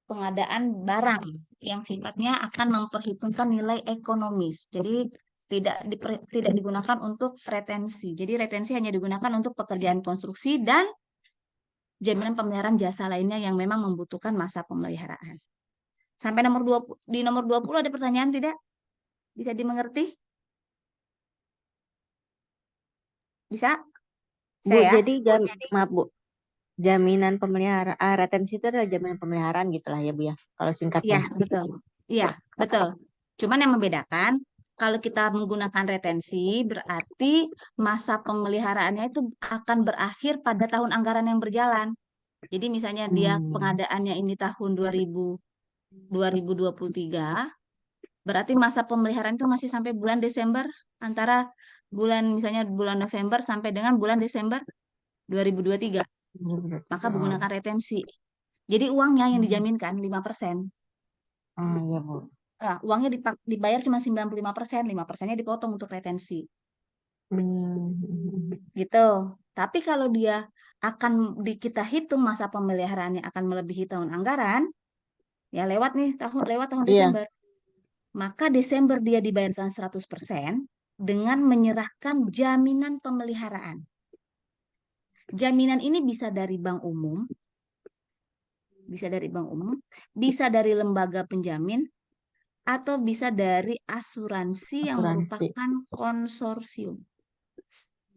pengadaan barang yang sifatnya akan memperhitungkan nilai ekonomis. Jadi tidak digunakan untuk retensi. Jadi retensi hanya digunakan untuk pekerjaan konstruksi dan jaminan pemeliharaan jasa lainnya yang memang membutuhkan masa pemeliharaan. Sampai di nomor 20 ada pertanyaan tidak? Bisa dimengerti? Bisa? Bu, Saya? jadi maaf Bu, jaminan pemeliharaan, retensi itu adalah jaminan pemeliharaan gitulah ya Bu ya, kalau singkatnya. Iya, betul. Iya, betul. Cuman yang membedakan, kalau kita menggunakan retensi, berarti masa pemeliharaannya itu akan berakhir pada tahun anggaran yang berjalan. Jadi misalnya dia pengadaannya ini tahun 2023, berarti masa pemeliharaan itu masih sampai bulan Desember antara misalnya bulan November sampai dengan bulan Desember 2023. Maka menggunakan retensi. Jadi uangnya yang dijaminkan 5%. Iya, Bu. Nah, uangnya dibayar cuma 95%, 5%-nya dipotong untuk retensi. Gitu. Tapi kalau dia kita hitung masa pemeliharaannya akan melebihi tahun anggaran, ya lewat tahun Iya. Desember. Maka Desember dia dibayarkan 100% dengan menyerahkan jaminan pemeliharaan. Jaminan ini bisa dari bank umum, bisa dari lembaga penjamin, atau bisa dari asuransi yang merupakan konsorsium.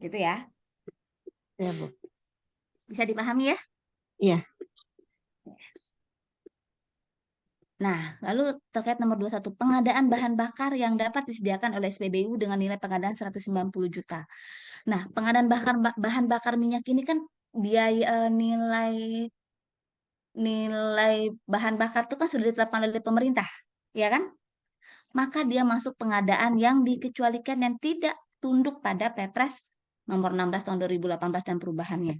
Gitu ya. Iya, Bu. Bisa dipahami ya? Iya. Nah, lalu terkait nomor 21, pengadaan bahan bakar yang dapat disediakan oleh SPBU dengan nilai pengadaan 190 juta. Nah, pengadaan bahan bakar minyak ini kan biaya nilai bahan bakar itu kan sudah ditetapkan oleh pemerintah, ya kan? Maka dia masuk pengadaan yang dikecualikan yang tidak tunduk pada Perpres nomor 16 tahun 2018 dan perubahannya.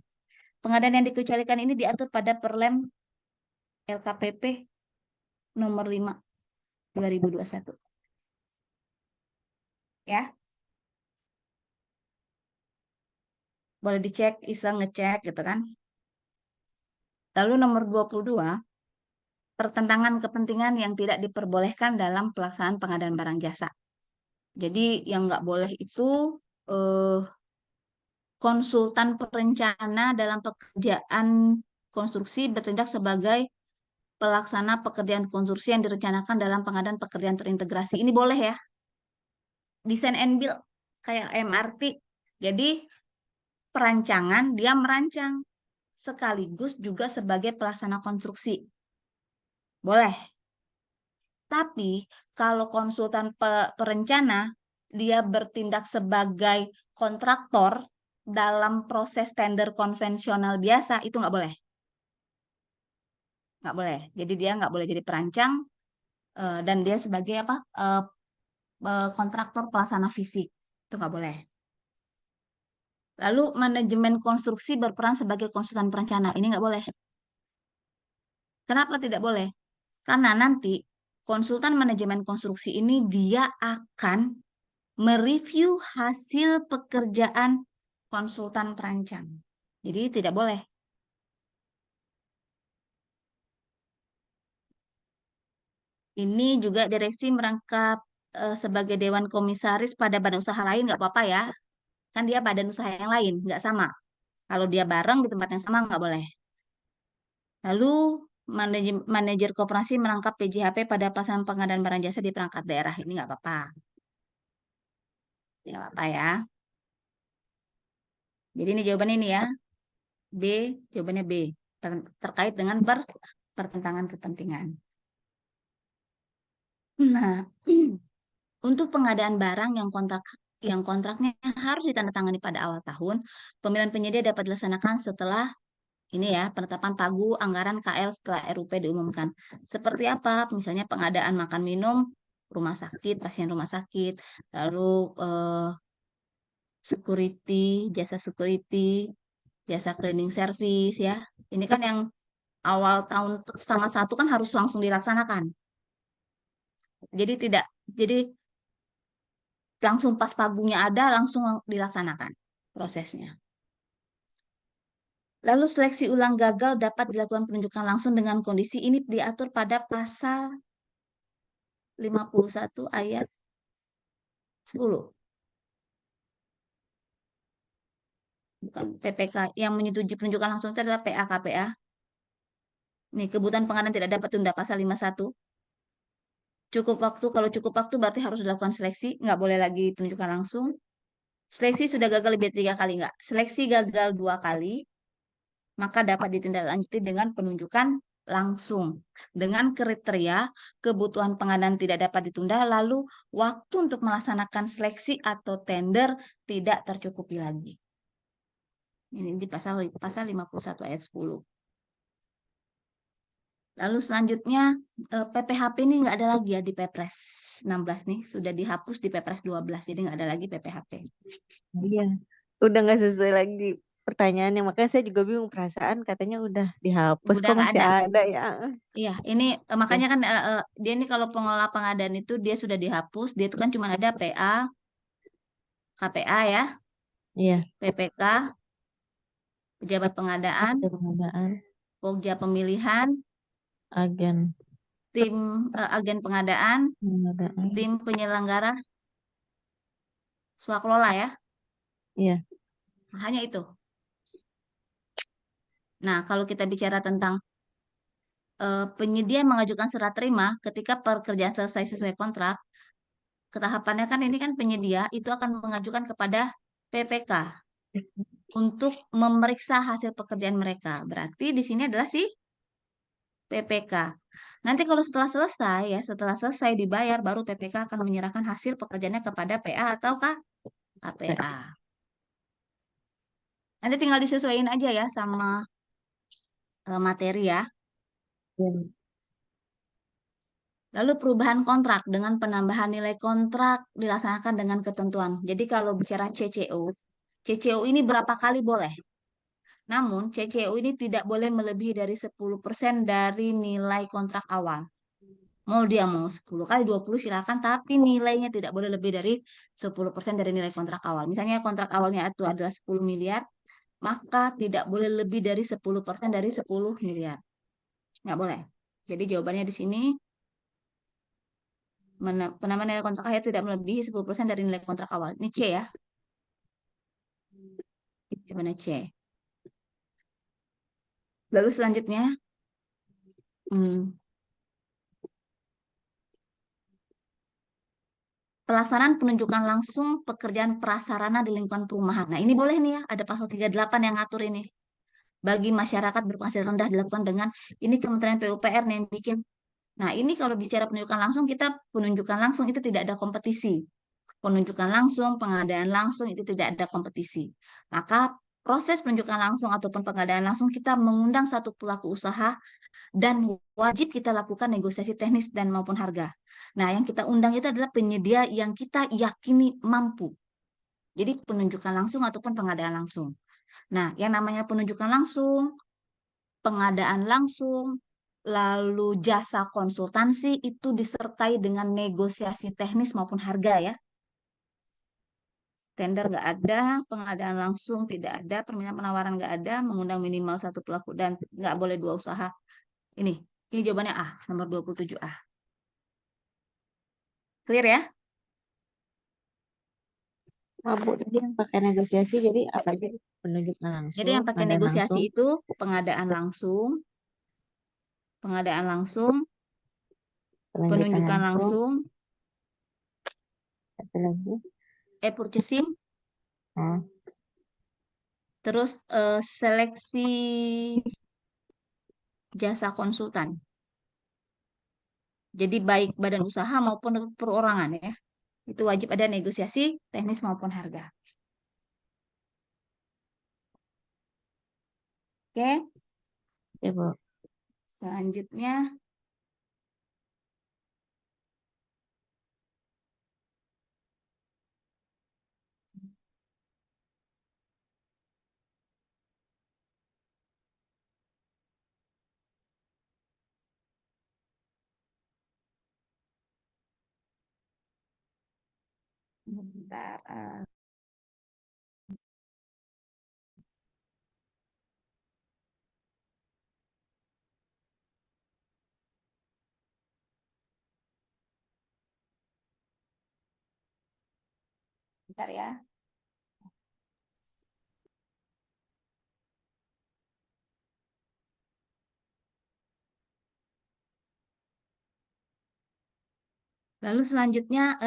Pengadaan yang dikecualikan ini diatur pada Perlem LKPP nomor 5 2021. Ya. Boleh dicek, iseng ngecek gitu kan. Lalu nomor 22, pertentangan kepentingan yang tidak diperbolehkan dalam pelaksanaan pengadaan barang jasa. Jadi yang nggak boleh itu konsultan perencana dalam pekerjaan konstruksi bertindak sebagai pelaksana pekerjaan konstruksi yang direncanakan dalam pengadaan pekerjaan terintegrasi. Ini boleh ya. Design and build kayak MRT. Jadi perancangan dia merancang sekaligus juga sebagai pelaksana konstruksi. Boleh. Tapi kalau konsultan perencana dia bertindak sebagai kontraktor dalam proses tender konvensional biasa, itu nggak boleh. Nggak boleh. Jadi dia nggak boleh jadi perancang dan dia sebagai kontraktor pelaksana fisik. Itu nggak boleh. Lalu manajemen konstruksi berperan sebagai konsultan perencana. Ini nggak boleh. Kenapa tidak boleh? Karena nanti konsultan manajemen konstruksi ini dia akan mereview hasil pekerjaan konsultan perancang. Jadi tidak boleh. Ini juga direksi merangkap sebagai dewan komisaris pada badan usaha lain nggak apa-apa ya. Kan dia badan usaha yang lain, nggak sama. Kalau dia bareng di tempat yang sama nggak boleh. Lalu manajer koperasi merangkap PJHP pada pelaksanaan pengadaan barang jasa di perangkat daerah. Ini nggak apa-apa. Nggak apa-apa ya. Jadi ini jawabannya ini ya. B, jawabannya B. Terkait dengan pertentangan kepentingan. Nah, untuk pengadaan barang yang kontraknya harus ditandatangani pada awal tahun, pemilihan penyedia dapat dilaksanakan setelah ini ya, penetapan pagu anggaran KL setelah RUP diumumkan. Seperti apa? Misalnya pengadaan makan minum rumah sakit, pasien rumah sakit, lalu jasa security, jasa cleaning service ya. Ini kan yang awal tahun setengah satu kan harus langsung dilaksanakan. Jadi langsung pas pagunya ada langsung dilaksanakan prosesnya. Lalu seleksi ulang gagal dapat dilakukan penunjukan langsung dengan kondisi ini diatur pada pasal 51 ayat 10. Bukan PPK, yang menyetujui penunjukan langsung itu adalah PA-KPA. Nih, kebutuhan pengadaan tidak dapat tunda pasal 51. Kalau cukup waktu berarti harus dilakukan seleksi, nggak boleh lagi penunjukan langsung. Seleksi sudah gagal lebih dari 3 kali, nggak. Seleksi gagal 2 kali, maka dapat ditindaklanjuti dengan penunjukan langsung. Dengan kriteria kebutuhan pengadaan tidak dapat ditunda, lalu waktu untuk melaksanakan seleksi atau tender tidak tercukupi lagi. Ini di pasal 51 ayat 10. Lalu selanjutnya PPHP ini nggak ada lagi ya di Perpres 16 nih, sudah dihapus di Perpres 12, jadi nggak ada lagi PPHP. Iya, udah nggak sesuai lagi pertanyaannya. Makanya saya juga bingung, perasaan katanya udah dihapus, Udah kok nggak masih ada. ada ya? Iya, ini Oke. makanya kan dia ini kalau pengelola pengadaan itu dia sudah dihapus, dia itu kan cuma ada PA, KPA ya, Iya, PPK, pejabat pengadaan, ada pengadaan, Pokja pemilihan, agen tim agen pengadaan, pengadaan. tim penyelenggara, swakelola ya. Iya, Hanya itu. Nah, kalau kita bicara tentang penyedia yang mengajukan serah terima ketika pekerjaan selesai sesuai kontrak, ketahapannya kan ini kan penyedia itu akan mengajukan kepada PPK untuk memeriksa hasil pekerjaan mereka. Berarti di sini adalah si PPK. Nanti kalau setelah selesai ya, setelah selesai dibayar baru PPK akan menyerahkan hasil pekerjaannya kepada PA atau KPA. Nanti tinggal disesuaikan aja ya sama materi ya. iya. Lalu perubahan kontrak dengan penambahan nilai kontrak dilaksanakan dengan ketentuan. Jadi kalau bicara CCO ini berapa kali boleh? Namun CCO ini tidak boleh melebihi dari 10% dari nilai kontrak awal. Mau dia mau 10 kali 20 silakan, tapi nilainya tidak boleh lebih dari 10% dari nilai kontrak awal. Misalnya kontrak awalnya itu adalah 10 miliar, maka tidak boleh lebih dari 10% dari 10 miliar. Nggak boleh. Jadi jawabannya di sini penambahan nilai kontrak akhir tidak melebihi 10% dari nilai kontrak awal. Ini C ya. Jawabannya C. Lalu selanjutnya, pelaksanaan penunjukan langsung pekerjaan prasarana di lingkungan perumahan. Nah, ini boleh nih ya, ada pasal 38 yang ngatur ini. Bagi masyarakat berpenghasilan rendah dilakukan dengan ini Kementerian PUPR nih yang bikin. Nah, ini kalau bicara penunjukan langsung, kita penunjukan langsung itu tidak ada kompetisi. Penunjukan langsung, pengadaan langsung itu tidak ada kompetisi. Maka proses penunjukan langsung ataupun pengadaan langsung kita mengundang satu pelaku usaha dan wajib kita lakukan negosiasi teknis dan maupun harga. Nah, yang kita undang itu adalah penyedia yang kita yakini mampu. Jadi penunjukan langsung ataupun pengadaan langsung. Nah, yang namanya penunjukan langsung, pengadaan langsung, lalu jasa konsultansi itu disertai dengan negosiasi teknis maupun harga ya. Tender nggak ada, pengadaan langsung tidak ada, permintaan penawaran nggak ada, mengundang minimal satu pelaku dan nggak boleh dua usaha. Ini jawabannya A, nomor 27A. Clear ya? Bu, jadi yang pakai negosiasi jadi apa aja? Penunjukan langsung, Jadi yang pakai pengadaan negosiasi langsung, itu pengadaan langsung, penunjukan langsung, apa lagi? purchasing, Oh, terus seleksi jasa konsultan. Jadi baik badan usaha maupun perorangan ya. Itu wajib ada negosiasi teknis maupun harga. Oke, ya Bu. selanjutnya bentar, bentar ya. Lalu selanjutnya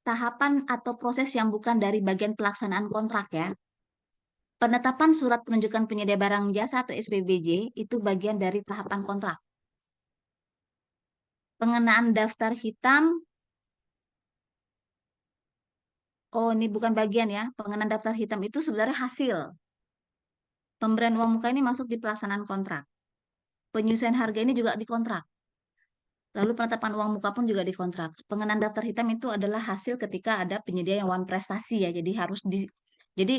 tahapan atau proses yang bukan dari bagian pelaksanaan kontrak ya. Penetapan surat penunjukan penyedia barang jasa atau SPBJ itu bagian dari tahapan kontrak. Pengenaan daftar hitam, oh ini bukan bagian ya. Pengenaan daftar hitam itu sebenarnya hasil. Pemberian uang muka ini masuk di pelaksanaan kontrak. penyesuaian harga ini juga dikontrak. Lalu penetapan uang muka pun juga dikontrak. Pengenaan daftar hitam itu adalah hasil ketika ada penyedia yang one prestasi ya. Jadi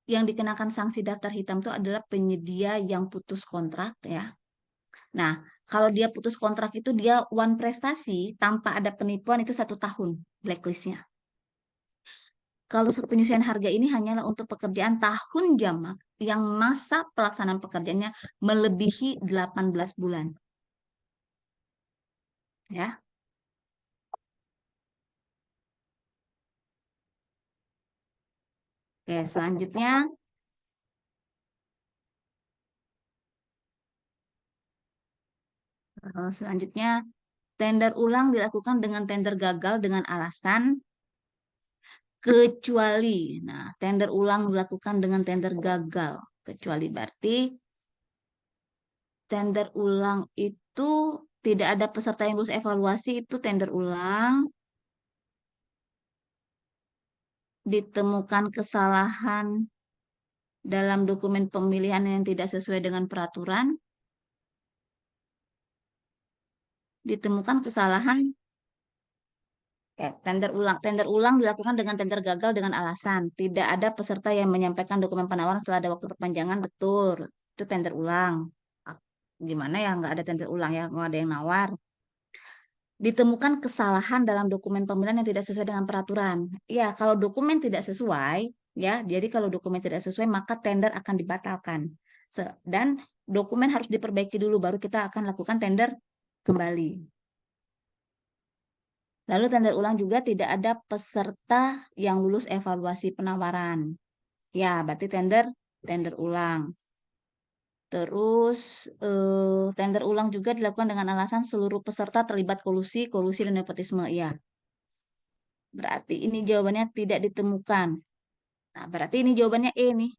yang dikenakan sanksi daftar hitam itu adalah penyedia yang putus kontrak ya. Nah, kalau dia putus kontrak itu dia one prestasi tanpa ada penipuan itu 1 tahun blacklistnya. Kalau penyesuaian harga ini hanyalah untuk pekerjaan tahun jamak yang masa pelaksanaan pekerjaannya melebihi 18 bulan. Ya. Oke, selanjutnya tender ulang dilakukan dengan tender gagal dengan alasan kecuali. Nah, tender ulang dilakukan dengan tender gagal. Kecuali berarti tender ulang itu tidak ada peserta yang lulus evaluasi itu tender ulang. Ditemukan kesalahan dalam dokumen pemilihan yang tidak sesuai dengan peraturan. Ditemukan kesalahan tender ulang dilakukan dengan tender gagal dengan alasan tidak ada peserta yang menyampaikan dokumen penawaran setelah ada waktu perpanjangan. Betul, itu tender ulang. Gimana ya nggak ada tender ulang ya, nggak ada yang nawar. Ditemukan kesalahan dalam dokumen pemilihan yang tidak sesuai dengan peraturan. Ya, kalau dokumen tidak sesuai, ya, jadi kalau dokumen tidak sesuai maka tender akan dibatalkan. Dan dokumen harus diperbaiki dulu baru kita akan lakukan tender kembali. Lalu tender ulang juga tidak ada peserta yang lulus evaluasi penawaran. Ya, berarti tender ulang. Terus tender ulang juga dilakukan dengan alasan seluruh peserta terlibat kolusi dan nepotisme. Ya, berarti ini jawabannya tidak ditemukan. Nah, berarti ini jawabannya E nih.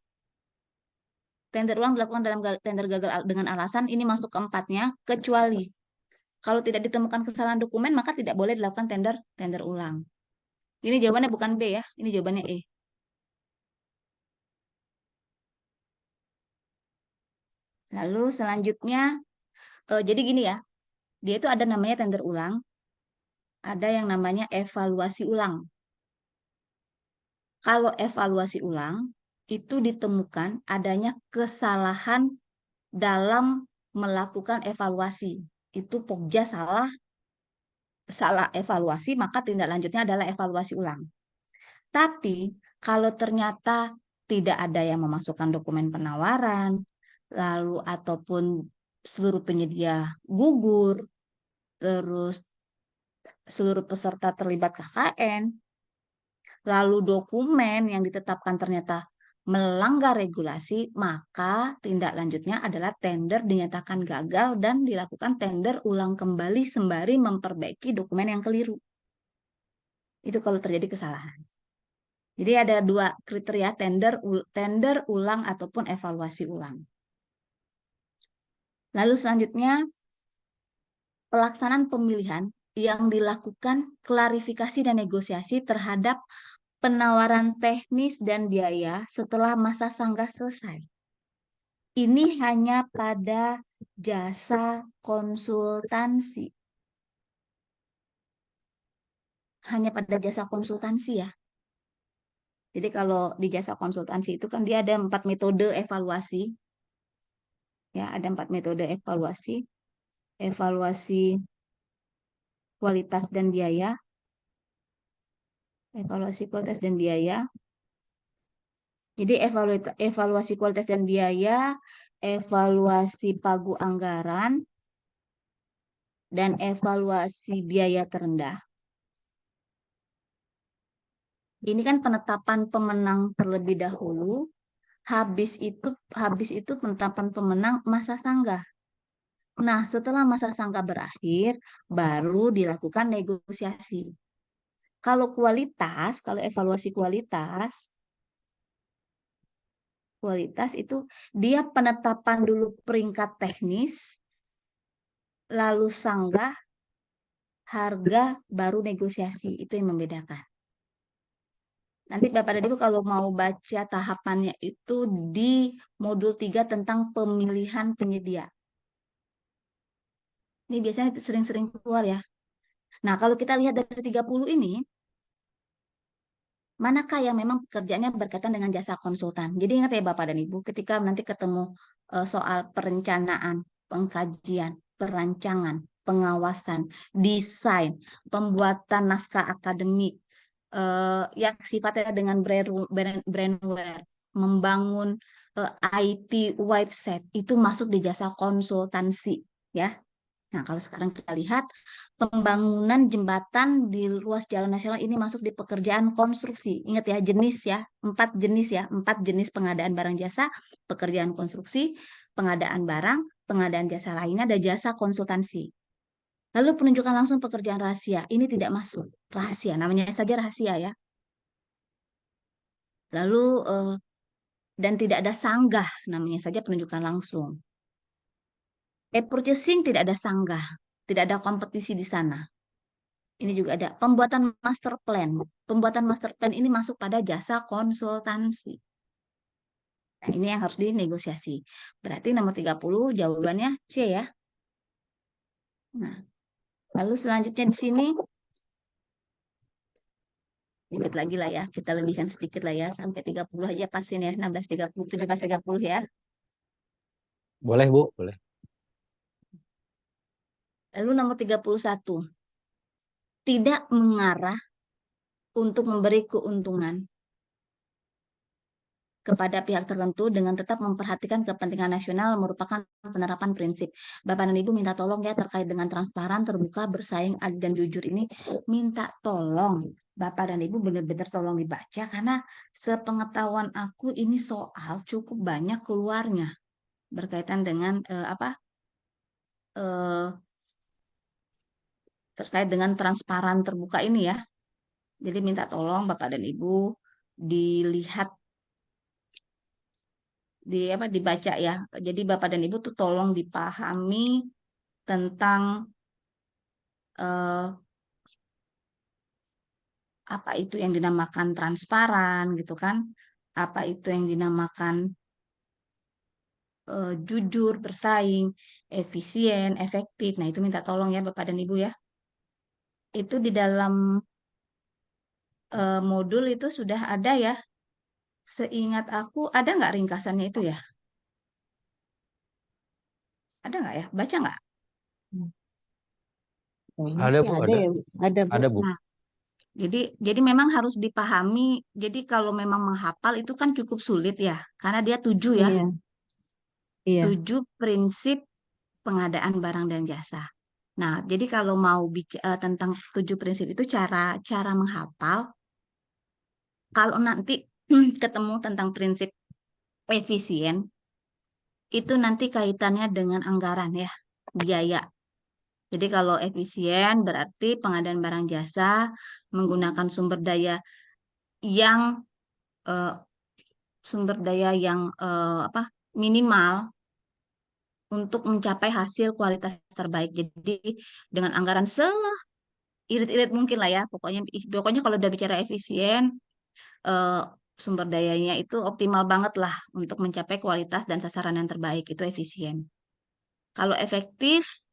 Tender ulang dilakukan dalam tender gagal dengan alasan ini masuk keempatnya, kecuali kalau tidak ditemukan kesalahan dokumen maka tidak boleh dilakukan tender ulang. Ini jawabannya bukan B ya, ini jawabannya E. Lalu selanjutnya, jadi gini ya, dia itu ada namanya tender ulang, ada yang namanya evaluasi ulang. Kalau evaluasi ulang, itu ditemukan adanya kesalahan dalam melakukan evaluasi. Itu Pokja salah evaluasi, maka tindak lanjutnya adalah evaluasi ulang. Tapi kalau ternyata tidak ada yang memasukkan dokumen penawaran, lalu ataupun seluruh penyedia gugur, terus seluruh peserta terlibat KKN, lalu dokumen yang ditetapkan ternyata melanggar regulasi, maka tindak lanjutnya adalah tender dinyatakan gagal dan dilakukan tender ulang kembali sembari memperbaiki dokumen yang keliru. Itu kalau terjadi kesalahan. Jadi ada 2 kriteria tender ulang ataupun evaluasi ulang. Lalu selanjutnya pelaksanaan pemilihan yang dilakukan klarifikasi dan negosiasi terhadap penawaran teknis dan biaya setelah masa sanggah selesai. Ini hanya pada jasa konsultansi. Hanya pada jasa konsultansi ya. Jadi kalau di jasa konsultansi itu kan dia ada 4 metode evaluasi. Ya, ada 4 metode evaluasi. Evaluasi kualitas dan biaya. Evaluasi kualitas dan biaya. Jadi evaluasi kualitas dan biaya, evaluasi pagu anggaran, dan evaluasi biaya terendah. Ini kan penetapan pemenang terlebih dahulu, habis itu penetapan pemenang masa sanggah. Nah, setelah masa sanggah berakhir, baru dilakukan negosiasi. Kalau evaluasi kualitas itu dia penetapan dulu peringkat teknis, lalu sanggah, harga, baru negosiasi. Itu yang membedakan. Nanti Bapak dan Ibu kalau mau baca tahapannya itu di modul 3 tentang pemilihan penyedia. Ini biasanya sering-sering keluar ya. Nah, kalau kita lihat dari 30 ini, manakah yang memang pekerjaannya berkaitan dengan jasa konsultan? Jadi ingat ya Bapak dan Ibu, ketika nanti ketemu soal perencanaan, pengkajian, perancangan, pengawasan, desain, pembuatan naskah akademik, yang sifatnya dengan brandware, membangun IT website, itu masuk di jasa konsultansi, ya. Nah, kalau sekarang kita lihat pembangunan jembatan di ruas jalan nasional ini masuk di pekerjaan konstruksi. Ingat ya, jenis ya, 4 jenis pengadaan barang jasa, pekerjaan konstruksi, pengadaan barang, pengadaan jasa lainnya, ada jasa konsultansi. Lalu penunjukan langsung pekerjaan rahasia, ini tidak masuk. Rahasia, namanya saja rahasia ya. Lalu, dan tidak ada sanggah, namanya saja penunjukan langsung. E-purchasing tidak ada sanggah, tidak ada kompetisi di sana. Ini juga ada pembuatan master plan. Pembuatan master plan ini masuk pada jasa konsultansi. Nah, ini yang harus dinegosiasi. Berarti nomor 30 jawabannya C ya. Nah, lalu selanjutnya di sini dikit lagi lah ya. Kita lebihkan sedikit lah ya. Sampai 30 aja pasin ya. 16.30, 17.30 ya. Boleh, Bu, boleh. Lalu nomor 31. Tidak mengarah untuk memberi keuntungan kepada pihak tertentu dengan tetap memperhatikan kepentingan nasional merupakan penerapan prinsip. Bapak dan Ibu minta tolong ya terkait dengan transparan, terbuka, bersaing, adil, dan jujur ini. Minta tolong Bapak dan Ibu benar-benar tolong dibaca karena sepengetahuan aku ini soal cukup banyak keluarnya berkaitan dengan terkait dengan transparan terbuka ini ya. Jadi minta tolong Bapak dan Ibu dilihat dibaca ya. Jadi Bapak dan Ibu tuh tolong dipahami tentang apa itu yang dinamakan transparan gitu kan. Apa itu yang dinamakan jujur, bersaing, efisien, efektif. Nah, itu minta tolong ya Bapak dan Ibu ya. Itu di dalam modul itu sudah ada ya. Seingat aku, ada nggak ringkasannya itu ya? Ada nggak ya? Baca nggak? Kayaknya Ada, sih Bu, ada ada. ya, Bu. Ada, Bu. Ada, Bu. Nah, jadi memang harus dipahami. Jadi kalau memang menghafal itu kan cukup sulit ya, karena dia 7 ya, Iya, iya. 7 prinsip pengadaan barang dan jasa. Nah, jadi kalau mau bicara tentang 7 prinsip itu cara menghafal, kalau nanti ketemu tentang prinsip efisien, itu nanti kaitannya dengan anggaran ya, biaya. Jadi kalau efisien berarti pengadaan barang jasa menggunakan yang eh, sumber daya yang minimal untuk mencapai hasil kualitas terbaik. Jadi dengan anggaran seirit-irit mungkin lah ya. Pokoknya kalau udah bicara efisien, eh, sumber dayanya itu optimal banget lah untuk mencapai kualitas dan sasaran yang terbaik. Itu efisien. Kalau efektif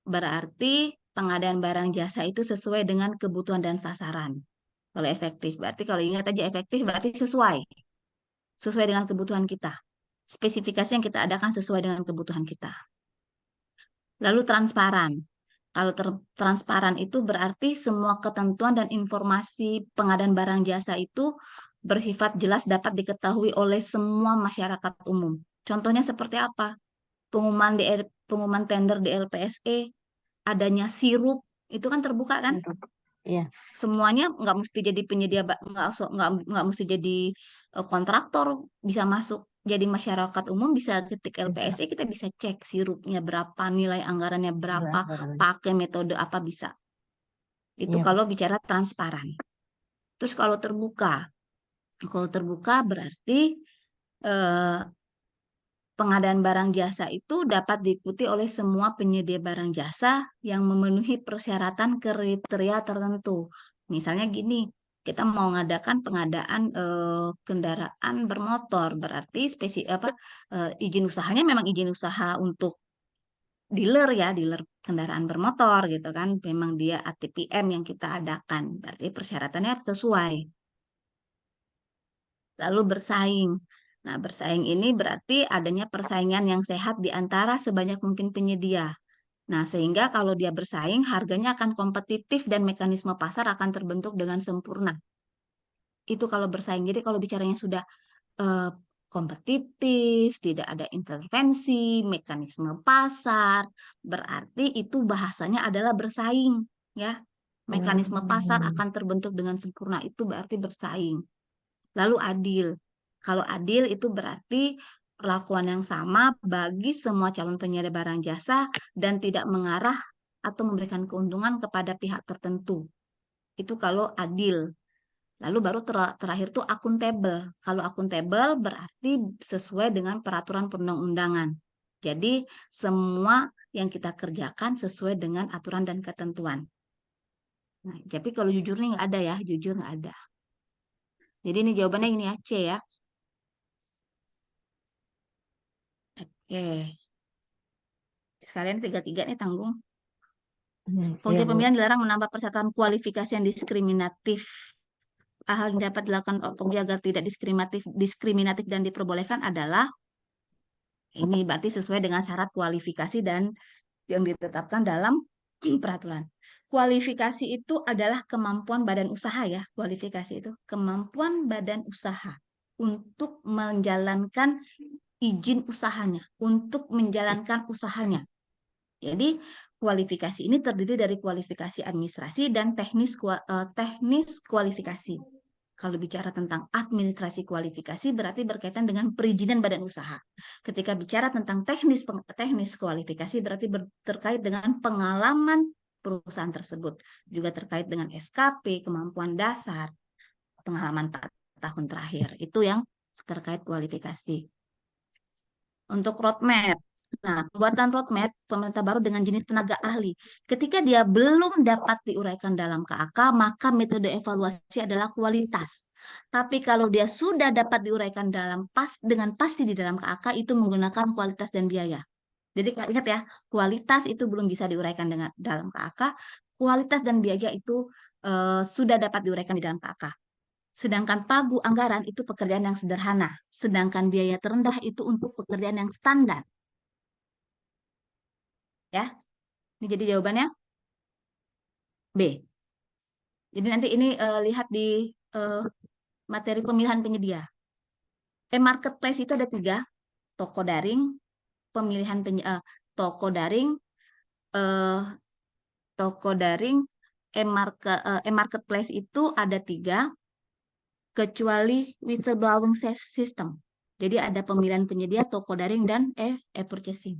berarti pengadaan barang jasa itu sesuai dengan kebutuhan dan sasaran. Kalau efektif berarti kalau ingat aja efektif berarti sesuai dengan kebutuhan kita. Spesifikasi yang kita adakan sesuai dengan kebutuhan kita. Lalu transparan. Kalau transparan itu berarti semua ketentuan dan informasi pengadaan barang jasa itu bersifat jelas dapat diketahui oleh semua masyarakat umum. Contohnya seperti apa? Pengumuman tender di LPSE, adanya sirup, itu kan terbuka kan? Iya. Semuanya nggak mesti jadi penyedia, nggak mesti jadi kontraktor bisa masuk. Jadi masyarakat umum bisa ketik LPSE, kita bisa cek sirupnya berapa, nilai anggarannya berapa, pakai metode apa bisa. Itu Iya, kalau bicara transparan. Terus kalau terbuka berarti eh, pengadaan barang jasa itu dapat diikuti oleh semua penyedia barang jasa yang memenuhi persyaratan kriteria tertentu. Misalnya gini, kita mau mengadakan pengadaan kendaraan bermotor, berarti izin usahanya memang izin usaha untuk dealer ya, dealer kendaraan bermotor gitu kan, memang dia ATPM yang kita adakan, berarti persyaratannya sesuai. Lalu bersaing. Nah, bersaing ini berarti adanya persaingan yang sehat di antara sebanyak mungkin penyedia. Nah, sehingga kalau dia bersaing, harganya akan kompetitif dan mekanisme pasar akan terbentuk dengan sempurna. Itu kalau bersaing. Jadi kalau bicaranya sudah eh, kompetitif, tidak ada intervensi, mekanisme pasar, berarti itu bahasanya adalah bersaing, ya. Mekanisme pasar akan terbentuk dengan sempurna, itu berarti bersaing. Lalu adil. Kalau adil itu berarti perlakuan yang sama bagi semua calon penyedia barang jasa dan tidak mengarah atau memberikan keuntungan kepada pihak tertentu. Itu kalau adil. Lalu baru terakhir tuh akuntabel. Kalau akuntabel berarti sesuai dengan peraturan perundang-undangan. Jadi semua yang kita kerjakan sesuai dengan aturan dan ketentuan. Nah, tapi kalau jujur nih nggak ada ya, jujur nggak ada. Jadi ini jawabannya ini ya, C ya. Oke. Sekalian tiga-tiga nih tanggung. Penguji pemilihan dilarang menambah persyaratan kualifikasi yang diskriminatif. Hal yang dapat dilakukan penguji agar tidak diskriminatif dan diperbolehkan adalah ini berarti sesuai dengan syarat kualifikasi dan yang ditetapkan dalam peraturan. Kualifikasi itu adalah kemampuan badan usaha ya. Kualifikasi itu kemampuan badan usaha untuk menjalankan izin usahanya, untuk menjalankan usahanya. Jadi kualifikasi ini terdiri dari kualifikasi administrasi dan teknis kualifikasi. Kalau bicara tentang administrasi kualifikasi berarti berkaitan dengan perizinan badan usaha. Ketika bicara tentang teknis kualifikasi berarti terkait dengan pengalaman perusahaan tersebut. Juga terkait dengan SKP, kemampuan dasar, pengalaman 4 tahun terakhir. Itu yang terkait kualifikasi. Untuk roadmap. Nah, pembuatan roadmap pemerintah baru dengan jenis tenaga ahli. Ketika dia belum dapat diuraikan dalam KAK, maka metode evaluasi adalah kualitas. Tapi kalau dia sudah dapat diuraikan dengan pasti di dalam KAK, itu menggunakan kualitas dan biaya. Jadi ingat ya, kualitas itu belum bisa diuraikan dengan dalam KAK, kualitas dan biaya itu sudah dapat diuraikan di dalam KAK. Sedangkan pagu anggaran itu pekerjaan yang sederhana. Sedangkan biaya terendah itu untuk pekerjaan yang standar. Ya, ini jadi jawabannya B. Jadi nanti ini lihat di materi pemilihan penyedia. Marketplace itu ada 3. Toko daring, toko daring, marketplace itu ada 3. Kecuali whistleblowing system. Jadi ada pemilihan penyedia, toko daring, dan e-purchasing.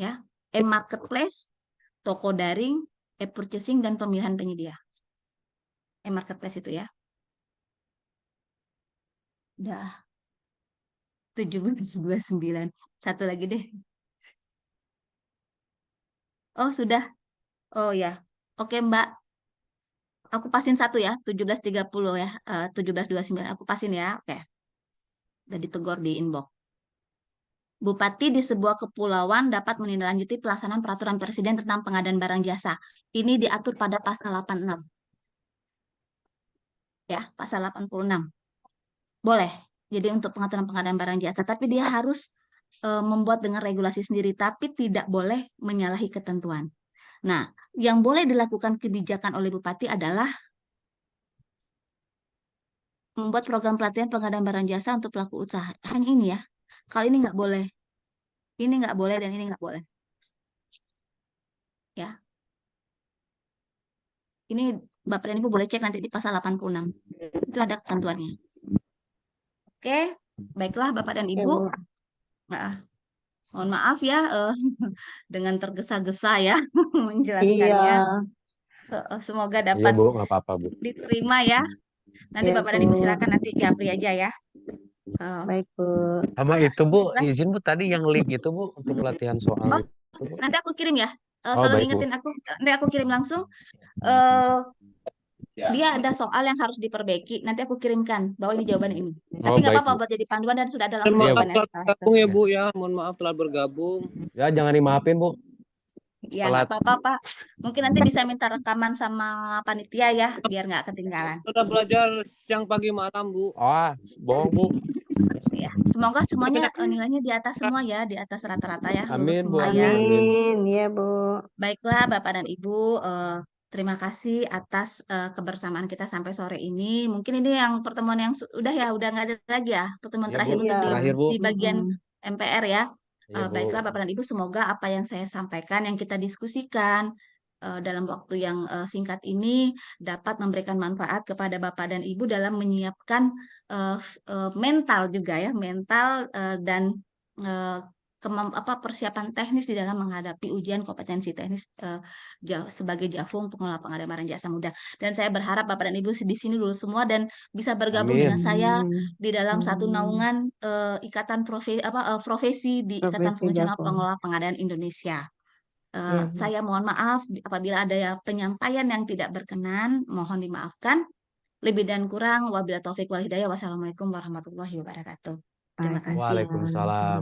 Ya, marketplace, toko daring, e-purchasing, dan pemilihan penyedia. Marketplace itu ya. Udah. 1729. Satu lagi deh. Oh, sudah. Oh ya. Oke, Mbak. Aku pasin satu ya, 1730 ya. 1729 aku pasin ya. Oke. Udah ditegur di inbox. Bupati di sebuah kepulauan dapat menindaklanjuti pelaksanaan peraturan presiden tentang pengadaan barang jasa. Ini diatur pada pasal 86. Ya, pasal 86. Boleh. Jadi untuk pengaturan pengadaan barang jasa, tapi dia harus membuat dengan regulasi sendiri, tapi tidak boleh menyalahi ketentuan. Nah, yang boleh dilakukan kebijakan oleh Bupati adalah membuat program pelatihan pengadaan barang jasa untuk pelaku usaha. Hanya ini ya. Kalau ini nggak boleh. Ini nggak boleh dan ini nggak boleh. Ya. Ini Bapak dan Ibu boleh cek nanti di pasal 86. Itu ada ketentuannya. Oke, baiklah Bapak dan Ibu. Nah, mohon maaf ya dengan tergesa-gesa ya menjelaskannya. Semoga Iya dapat Bu, nggak apa-apa Bu. diterima ya. Nanti Bapak dan Ibu silakan nanti japri aja ya. Baik, Bu. Sama itu Bu, izin Bu tadi yang link itu Bu untuk latihan soal itu Bu. Nanti aku kirim ya. Oh, Tolong baik, Bu. ingetin aku, nanti aku kirim langsung. Dia ada soal yang harus diperbaiki. Nanti aku kirimkan bahwa ini jawaban ini. Tapi nggak baik, apa-apa Bu. buat jadi panduan dan sudah ada Dan langsung Iya, maaf Bu. jawabannya telah setelah itu. bergabung ya Bu ya. Mohon maaf telah bergabung. Ya, jangan dimaafin, Bu. Ya nggak Telat. apa-apa Pak. Mungkin nanti bisa minta rekaman sama panitia ya, biar nggak ketinggalan. Tetap belajar siang pagi malam Bu. Ah, bohong, Bu. Ya, semoga semuanya nilainya di atas semua ya, di atas rata-rata ya, lulus Amin, Bu. semua ya. Amin. Amin, ya Bu. Baiklah Bapak dan Ibu, terima kasih atas kebersamaan kita sampai sore ini. Mungkin ini yang pertemuan yang udah ya, udah nggak ada lagi ya, pertemuan Iya, terakhir Bu. untuk Terakhir, Bu. di bagian MPR ya. Iya, Bu. Baiklah Bapak dan Ibu, semoga apa yang saya sampaikan, yang kita diskusikan dalam waktu yang singkat ini dapat memberikan manfaat kepada Bapak dan Ibu dalam menyiapkan mental juga ya, mental dan persiapan teknis di dalam menghadapi ujian kompetensi teknis sebagai JAFUNG pengelola pengadaan barang jasa mudah. Dan saya berharap Bapak dan Ibu di sini lulus semua dan bisa bergabung Amin. dengan saya di dalam satu naungan ikatan profesi di Ikatan Profesi Fungsional JAFUNG. Pengelola Pengadaan Indonesia. Iya, Bu. Saya mohon maaf apabila ada penyampaian yang tidak berkenan, mohon dimaafkan. Lebih dan kurang, wabillahi taufik wal hidayah. Wassalamualaikum warahmatullahi wabarakatuh. Terima kasih. Waalaikumsalam.